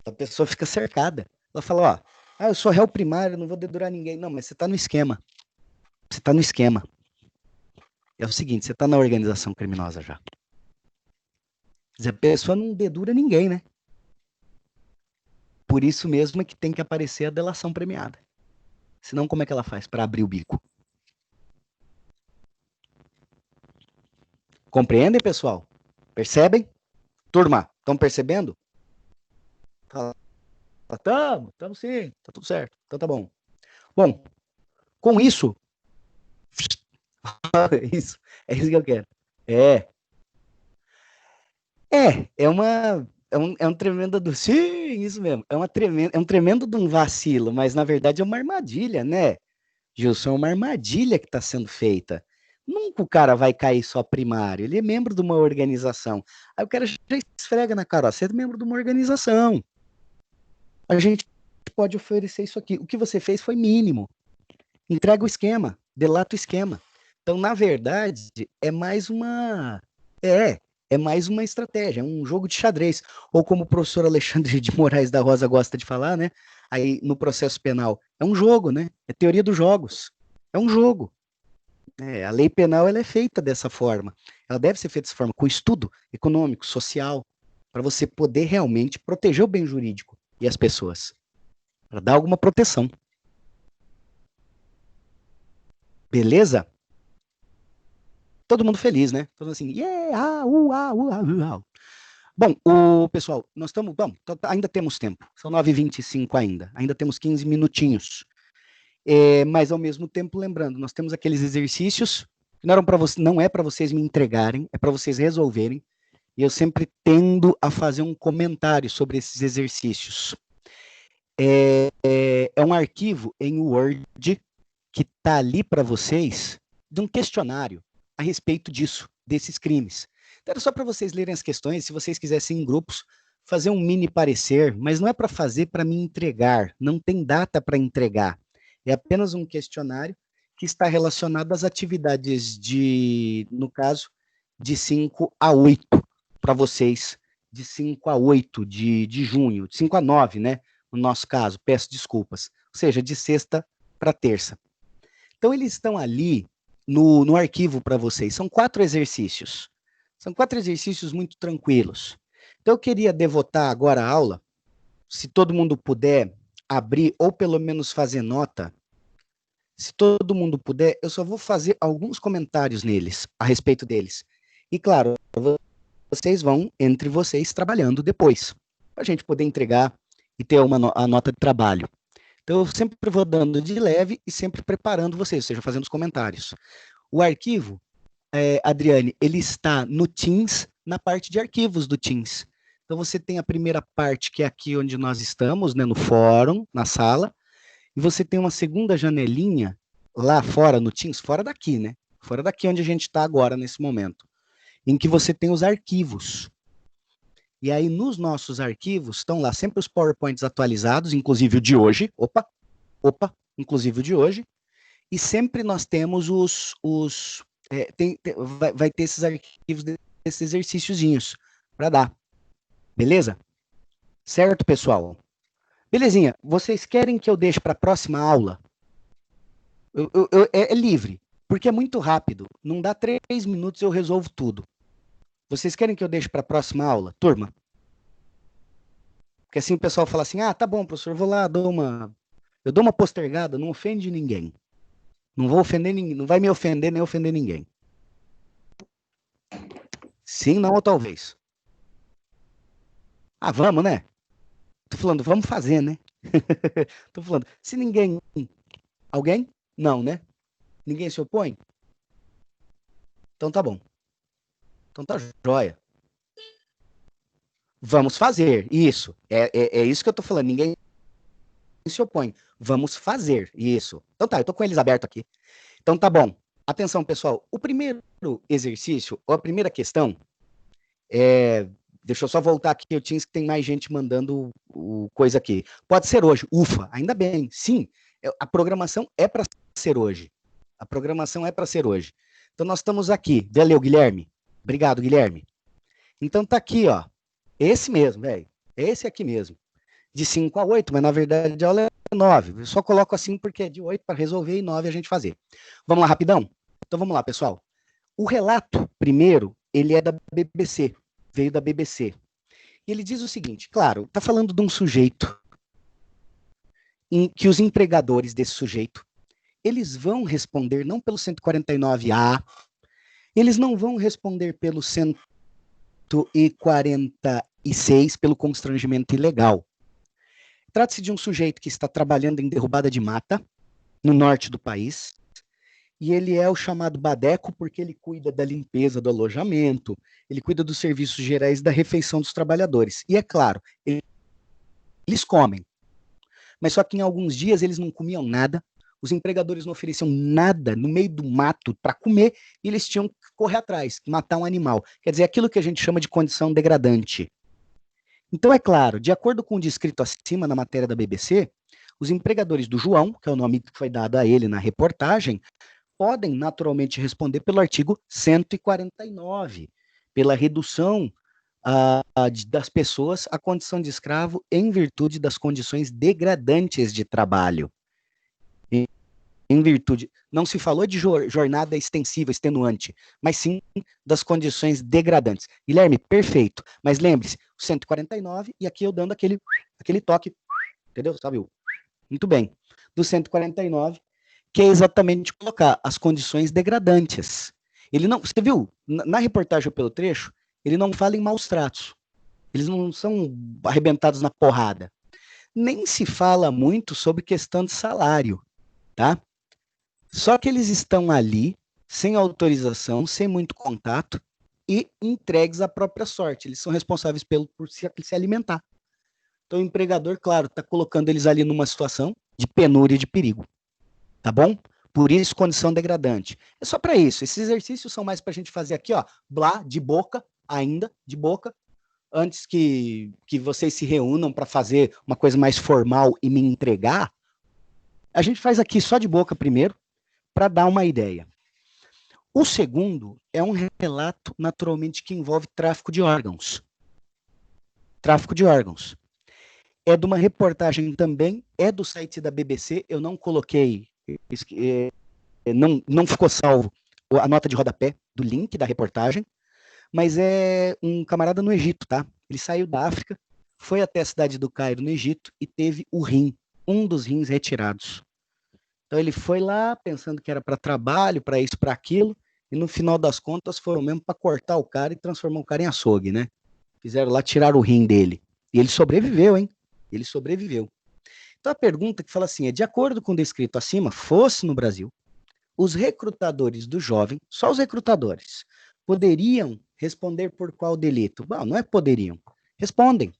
A pessoa fica cercada. Ela fala, eu sou réu primário, não vou dedurar ninguém. Não, mas você está no esquema. Você está no esquema. É o seguinte, você está na organização criminosa já. Quer dizer, a pessoa não dedura ninguém, né? Por isso mesmo é que tem que aparecer a delação premiada. Senão, como é que ela faz para abrir o bico? Compreendem, pessoal? Percebem? Turma, estão percebendo? Estamos sim, tá tudo certo. Então tá bom. Bom, Com isso, é isso que eu quero. É um tremendo do. Sim, isso mesmo. É um tremendo de um vacilo, mas na verdade é uma armadilha, né? Gilson, é uma armadilha que está sendo feita. Nunca o cara vai cair só primário, ele é membro de uma organização. Aí o cara já esfrega na cara, ó, você é membro de uma organização. A gente pode oferecer isso aqui. O que você fez foi mínimo. Entrega o esquema, delata o esquema. Então, na verdade, é mais uma. É mais uma estratégia, é um jogo de xadrez. Ou como o professor Alexandre de Moraes da Rosa gosta de falar, né? Aí no processo penal, é um jogo, né? É teoria dos jogos. É um jogo. A lei penal ela é feita dessa forma. Ela deve ser feita dessa forma, com estudo econômico, social, para você poder realmente proteger o bem jurídico e as pessoas, para dar alguma proteção. Beleza? Todo mundo feliz, né? Todo mundo assim, yeah, Bom, pessoal, nós estamos, bom, ainda temos tempo, são 9h25 ainda temos 15 minutinhos. Mas ao mesmo tempo, lembrando, nós temos aqueles exercícios que não é para vocês me entregarem, é para vocês resolverem, e eu sempre tendo a fazer um comentário sobre esses exercícios. É um arquivo em Word que está ali para vocês, de um questionário a respeito disso, desses crimes. Então, era só para vocês lerem as questões, se vocês quisessem em grupos, fazer um mini parecer, mas não é para fazer para me entregar, não tem data para entregar. É apenas um questionário que está relacionado às atividades no caso, de 5 a 8, para vocês, de 5 a 8 de junho, de 5 a 9, né? No nosso caso, peço desculpas. Ou seja, de sexta para terça. Então, eles estão ali no arquivo para vocês. São 4 exercícios. São 4 exercícios muito tranquilos. Então, eu queria devotar agora a aula, se todo mundo puder abrir, ou pelo menos fazer nota. Se todo mundo puder, eu só vou fazer alguns comentários neles, a respeito deles. E, claro, vocês vão, entre vocês, trabalhando depois, para a gente poder entregar e ter a nota de trabalho. Então, eu sempre vou dando de leve e sempre preparando vocês, ou seja, fazendo os comentários. O arquivo, Adriane, ele está no Teams, na parte de arquivos do Teams. Então, você tem a primeira parte, que é aqui onde nós estamos, né, no fórum, na sala, e você tem uma segunda janelinha lá fora no Teams, fora daqui, né? Fora daqui onde a gente está agora, nesse momento, em que você tem os arquivos. E aí, nos nossos arquivos, estão lá sempre os PowerPoints atualizados, inclusive o de hoje. Inclusive o de hoje. E sempre nós temos vai ter esses arquivos desses exercíciozinhos para dar. Beleza? Certo, pessoal? Belezinha. Vocês querem que eu deixe para a próxima aula? É livre, porque é muito rápido. Não dá 3 minutos, eu resolvo tudo. Vocês querem que eu deixe para a próxima aula? Turma? Porque assim o pessoal fala assim, tá bom, professor, eu vou lá, eu dou uma postergada, não ofende ninguém. Não vou ofender ninguém, não vai me ofender nem ofender ninguém. Sim, não ou talvez. Vamos, né? Tô falando, vamos fazer, né? Tô falando, se ninguém... Alguém? Não, né? Ninguém se opõe? Então tá bom. Então tá jóia. Vamos fazer, isso. É isso que eu tô falando, ninguém se opõe. Vamos fazer, isso. Então tá, eu tô com eles aberto aqui. Então tá bom. Atenção, pessoal. O primeiro exercício, ou a primeira questão, deixa eu só voltar aqui, eu tinha que tem mais gente mandando coisa aqui. Pode ser hoje, ufa, ainda bem, sim. A programação é para ser hoje. A programação é para ser hoje. Então nós estamos aqui. Valeu, Guilherme. Obrigado, Guilherme. Então tá aqui, ó. Esse mesmo, velho. Esse aqui mesmo. De 5 a 8, mas na verdade a aula é 9. Eu só coloco assim porque é de 8 para resolver e 9 a gente fazer. Vamos lá, rapidão? Então vamos lá, pessoal. O relato, primeiro, ele é da BBC. Veio da BBC. E ele diz o seguinte, claro, está falando de um sujeito em que os empregadores desse sujeito, eles vão responder não pelo 149A, eles não vão responder pelo 146, pelo constrangimento ilegal. Trata-se de um sujeito que está trabalhando em derrubada de mata, no norte do país, e ele é o chamado badeco porque ele cuida da limpeza do alojamento, ele cuida dos serviços gerais da refeição dos trabalhadores. E é claro, eles comem, mas só que em alguns dias eles não comiam nada, os empregadores não ofereciam nada no meio do mato para comer, e eles tinham que correr atrás, matar um animal. Quer dizer, aquilo que a gente chama de condição degradante. Então, é claro, de acordo com o descrito acima na matéria da BBC, os empregadores do João, que é o nome que foi dado a ele na reportagem, podem naturalmente responder pelo artigo 149, pela redução das pessoas à condição de escravo em virtude das condições degradantes de trabalho. Em virtude, não se falou de jornada extensiva, extenuante, mas sim das condições degradantes. Guilherme, perfeito, mas lembre-se, o 149, e aqui eu dando aquele toque, entendeu? Sabe? Muito bem. Do 149, que é exatamente colocar as condições degradantes. Ele não, você viu, na reportagem pelo trecho, ele não fala em maus tratos. Eles não são arrebentados na porrada. Nem se fala muito sobre questão de salário, tá? Só que eles estão ali, sem autorização, sem muito contato, e entregues à própria sorte. Eles são responsáveis por se alimentar. Então o empregador, claro, está colocando eles ali numa situação de penúria e de perigo. Tá bom? Por isso, condição degradante. É só para isso. Esses exercícios são mais para a gente fazer aqui, ó, blá, de boca, ainda, de boca, antes que vocês se reúnam para fazer uma coisa mais formal e me entregar. A gente faz aqui só de boca primeiro, para dar uma ideia. O segundo é um relato, naturalmente, que envolve tráfico de órgãos. Tráfico de órgãos. É de uma reportagem também, é do site da BBC, eu não coloquei, não ficou salvo a nota de rodapé do link da reportagem, mas é um camarada no Egito, tá? Ele saiu da África, foi até a cidade do Cairo, no Egito, e teve o rim, um dos rins retirados. Então ele foi lá pensando que era para trabalho, para isso, para aquilo, e no final das contas foram mesmo para cortar o cara e transformar o cara em açougue, né? Fizeram lá, tiraram o rim dele. E ele sobreviveu, hein? Ele sobreviveu. Então a pergunta que fala assim é, de acordo com o descrito acima, fosse no Brasil, os recrutadores do jovem, só os recrutadores, poderiam responder por qual delito? Bom, não é poderiam, respondem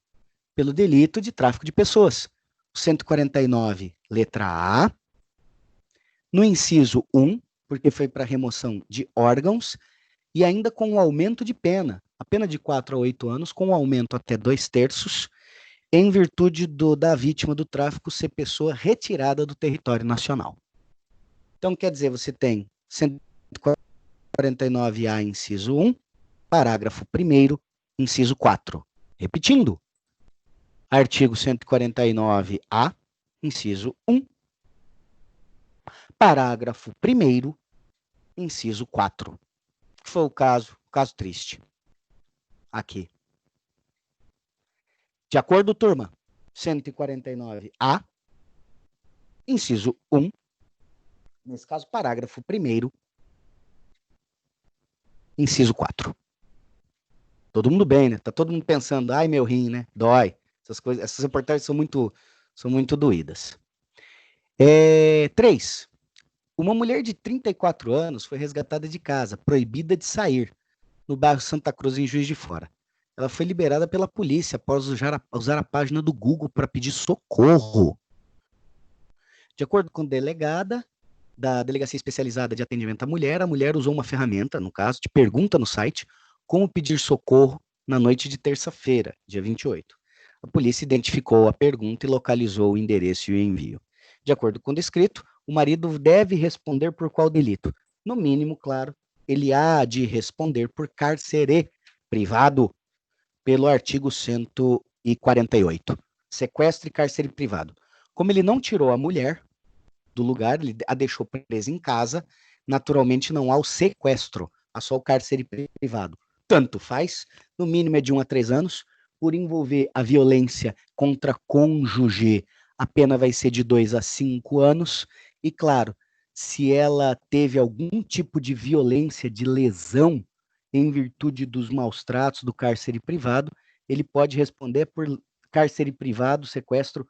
pelo delito de tráfico de pessoas. 149, letra A, no inciso 1, porque foi para remoção de órgãos, e ainda com o aumento de pena, a pena de 4 a 8 anos, com o aumento até 2/3, em virtude da vítima do tráfico ser pessoa retirada do território nacional. Então, quer dizer, você tem 149A, inciso 1, parágrafo 1º, inciso 4. Repetindo, artigo 149A, inciso 1, parágrafo 1º, inciso 4. Que foi o caso triste. Aqui. De acordo, turma, 149A, inciso 1, nesse caso, parágrafo 1º, inciso 4. Todo mundo bem, né? Tá todo mundo pensando, ai, meu rim, né? Dói. Essas coisas, essas reportagens são muito doídas. 3. Uma mulher de 34 anos foi resgatada de casa, proibida de sair, no bairro Santa Cruz, em Juiz de Fora. Ela foi liberada pela polícia após usar a página do Google para pedir socorro. De acordo com a delegada da Delegacia Especializada de Atendimento à Mulher, a mulher usou uma ferramenta, no caso, de pergunta no site, como pedir socorro na noite de terça-feira, dia 28. A polícia identificou a pergunta e localizou o endereço e o envio. De acordo com o descrito, o marido deve responder por qual delito? No mínimo, claro, ele há de responder por cárcere privado, pelo artigo 148. Sequestro e cárcere privado. Como ele não tirou a mulher do lugar, ele a deixou presa em casa, naturalmente não há o sequestro, há só o cárcere privado. Tanto faz, no mínimo é de 1 a 3 anos, por envolver a violência contra cônjuge, a pena vai ser de 2 a 5 anos, e claro, se ela teve algum tipo de violência, de lesão, em virtude dos maus tratos do cárcere privado, ele pode responder por cárcere privado, sequestro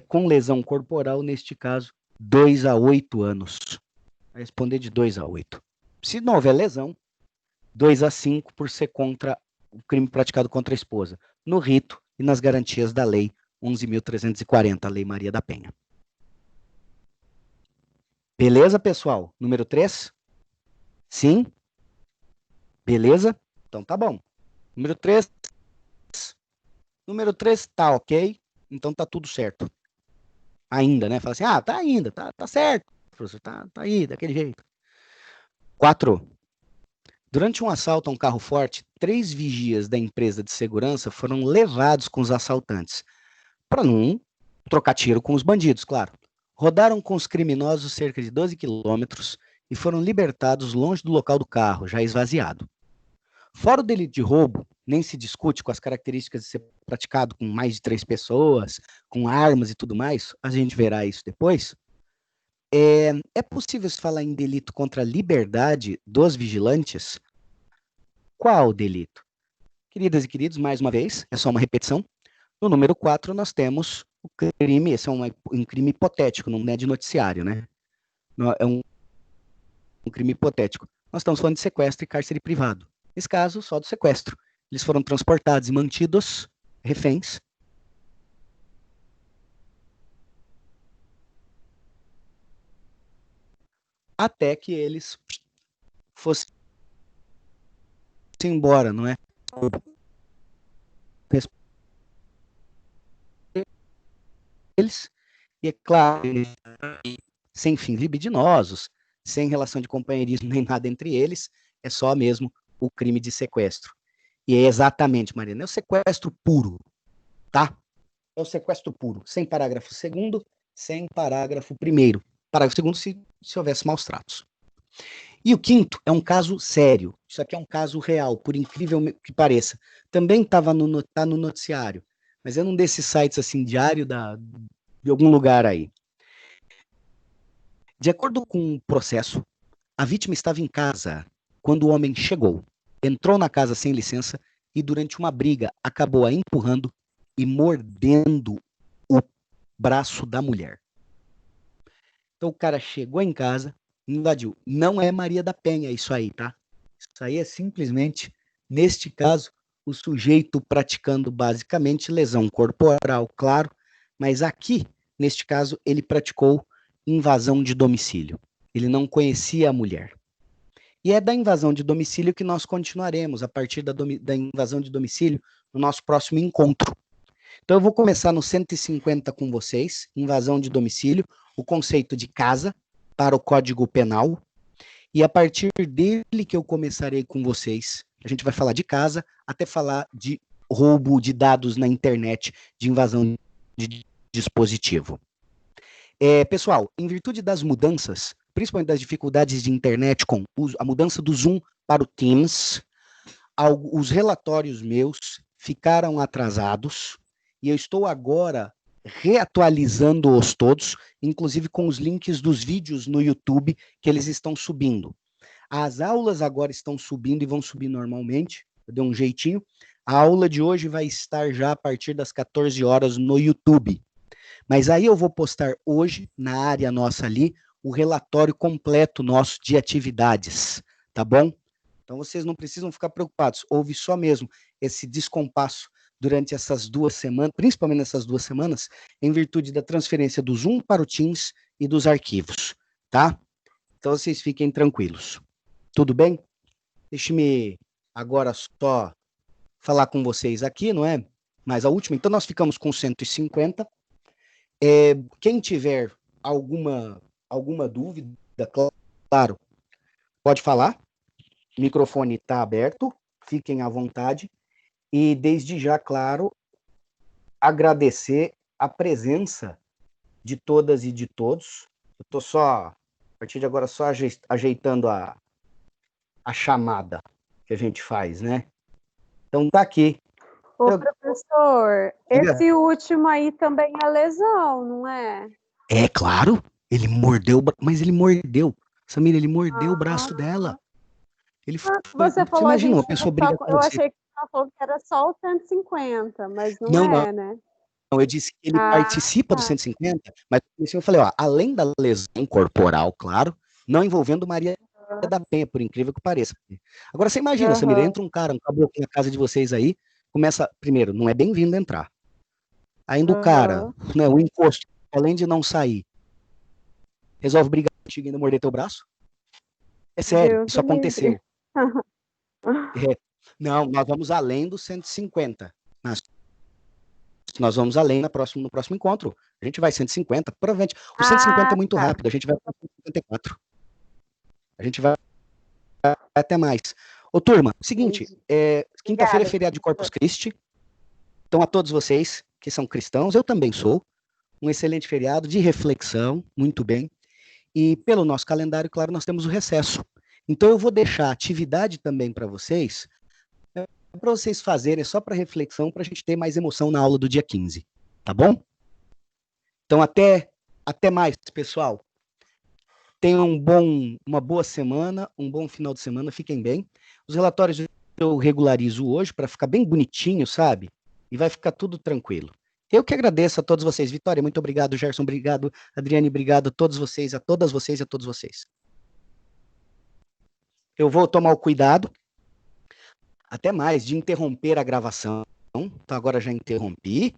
com lesão corporal, neste caso, 2 a 8 anos. Vai responder de 2 a 8. Se não houver lesão, 2 a 5 por ser contra o crime praticado contra a esposa, no rito e nas garantias da lei 11.340, a Lei Maria da Penha. Beleza, pessoal? Número 3? Sim? Beleza? Então tá bom. Número 3. Número 3 tá ok, então tá tudo certo. Ainda, né? Fala assim, tá ainda, tá certo, professor, tá aí, daquele jeito. 4. Durante um assalto a um carro forte, 3 vigias da empresa de segurança foram levados com os assaltantes, para não trocar tiro com os bandidos, claro. Rodaram com os criminosos cerca de 12 quilômetros e foram libertados longe do local do carro, já esvaziado. Fora o delito de roubo, nem se discute com as características de ser praticado com mais de 3 pessoas, com armas e tudo mais, a gente verá isso depois. É possível se falar em delito contra a liberdade dos vigilantes? Qual delito? Queridas e queridos, mais uma vez, é só uma repetição. No número 4, nós temos o crime, esse é um crime hipotético, não é de noticiário, né? É um crime hipotético. Nós estamos falando de sequestro e cárcere privado. Nesse caso, só do sequestro. Eles foram transportados e mantidos reféns até que eles fossem embora, não é? Eles, e é claro, sem fins libidinosos, sem relação de companheirismo nem nada entre eles, é só mesmo o crime de sequestro. E é exatamente, Mariana, é o sequestro puro, tá? É o sequestro puro, sem parágrafo 2º, sem parágrafo 1º. Parágrafo 2º se houvesse maus tratos. E o 5º é um caso sério. Isso aqui é um caso real, por incrível que pareça. Também estava tá no noticiário, mas é num desses sites assim, diário de algum lugar aí. De acordo com o processo, a vítima estava em casa quando o homem chegou, entrou na casa sem licença e durante uma briga acabou a empurrando e mordendo o braço da mulher. Então o cara chegou em casa, invadiu. Não é Maria da Penha isso aí, tá? Isso aí é simplesmente, neste caso, o sujeito praticando basicamente lesão corporal, claro, mas aqui, neste caso, ele praticou invasão de domicílio. Ele não conhecia a mulher. E é da invasão de domicílio que nós continuaremos, a partir da invasão de domicílio, no nosso próximo encontro. Então, eu vou começar no 150 com vocês, invasão de domicílio, o conceito de casa para o Código Penal, e a partir dele que eu começarei com vocês, a gente vai falar de casa, até falar de roubo de dados na internet, de invasão de dispositivo. Pessoal, em virtude das mudanças, principalmente das dificuldades de internet com a mudança do Zoom para o Teams, os relatórios meus ficaram atrasados e eu estou agora reatualizando-os todos, inclusive com os links dos vídeos no YouTube que eles estão subindo. As aulas agora estão subindo e vão subir normalmente, eu dei um jeitinho. A aula de hoje vai estar já a partir das 14 horas no YouTube. Mas aí eu vou postar hoje, na área nossa ali, o relatório completo nosso de atividades, tá bom? Então vocês não precisam ficar preocupados, houve só mesmo esse descompasso durante essas 2 semanas, principalmente nessas 2 semanas, em virtude da transferência do Zoom para o Teams e dos arquivos, tá? Então vocês fiquem tranquilos. Tudo bem? Deixe-me agora só falar com vocês aqui, não é? Mas a última, então nós ficamos com 150. Quem tiver alguma dúvida, claro, pode falar. O microfone está aberto, fiquem à vontade. E desde já, claro, agradecer a presença de todas e de todos. Eu estou só, a partir de agora, só ajeitando a chamada que a gente faz, né? Então tá aqui. Ô, professor, esse último aí também é lesão, não é? É claro, ele mordeu, mas ele mordeu. Samira, ele mordeu o braço dela. Ele foi, você falou, imagina, uma pessoa briga com eu você. achei que você falou que era só o 150, mas não Não, é, né? eu disse que ele Ah, participa do tá. 150, mas assim, eu falei, ó, além da lesão corporal, claro, não envolvendo Maria da Penha, por incrível que pareça. Agora, você imagina, Samira, Aham, entra um cara, um caboclo na casa de vocês aí, começa, primeiro, não é bem-vindo entrar. Ainda o cara, aham. né, o encosto, além de não sair, resolve brigar contigo e ainda morder teu braço? É sério, Deus isso o livre. aconteceu. É, não, nós vamos além dos 150. Nós vamos além no próximo encontro. A gente vai 150, provavelmente. O 150 é Ah, muito tá. rápido, a gente vai para 154. A gente vai até mais. Ô, turma, seguinte, Entendi. quinta-feira é Obrigada, feriado de Corpus professor. Christi, então a todos vocês que são cristãos, eu também sou, um excelente feriado de reflexão, muito bem. E pelo nosso calendário, claro, nós temos o recesso. Então eu vou deixar atividade também para vocês fazerem só para reflexão, para a gente ter mais emoção na aula do dia 15. Tá bom? Então até mais, pessoal. Tenham uma boa semana, um bom final de semana, fiquem bem. Os relatórios eu regularizo hoje para ficar bem bonitinho, sabe? E vai ficar tudo tranquilo. Eu que agradeço a todos vocês. Vitória, muito obrigado. Gerson, obrigado. Adriane, obrigado a todos vocês, a todas vocês e a todos vocês. Eu vou tomar o cuidado, até mais, de interromper a gravação. Então agora já interrompi.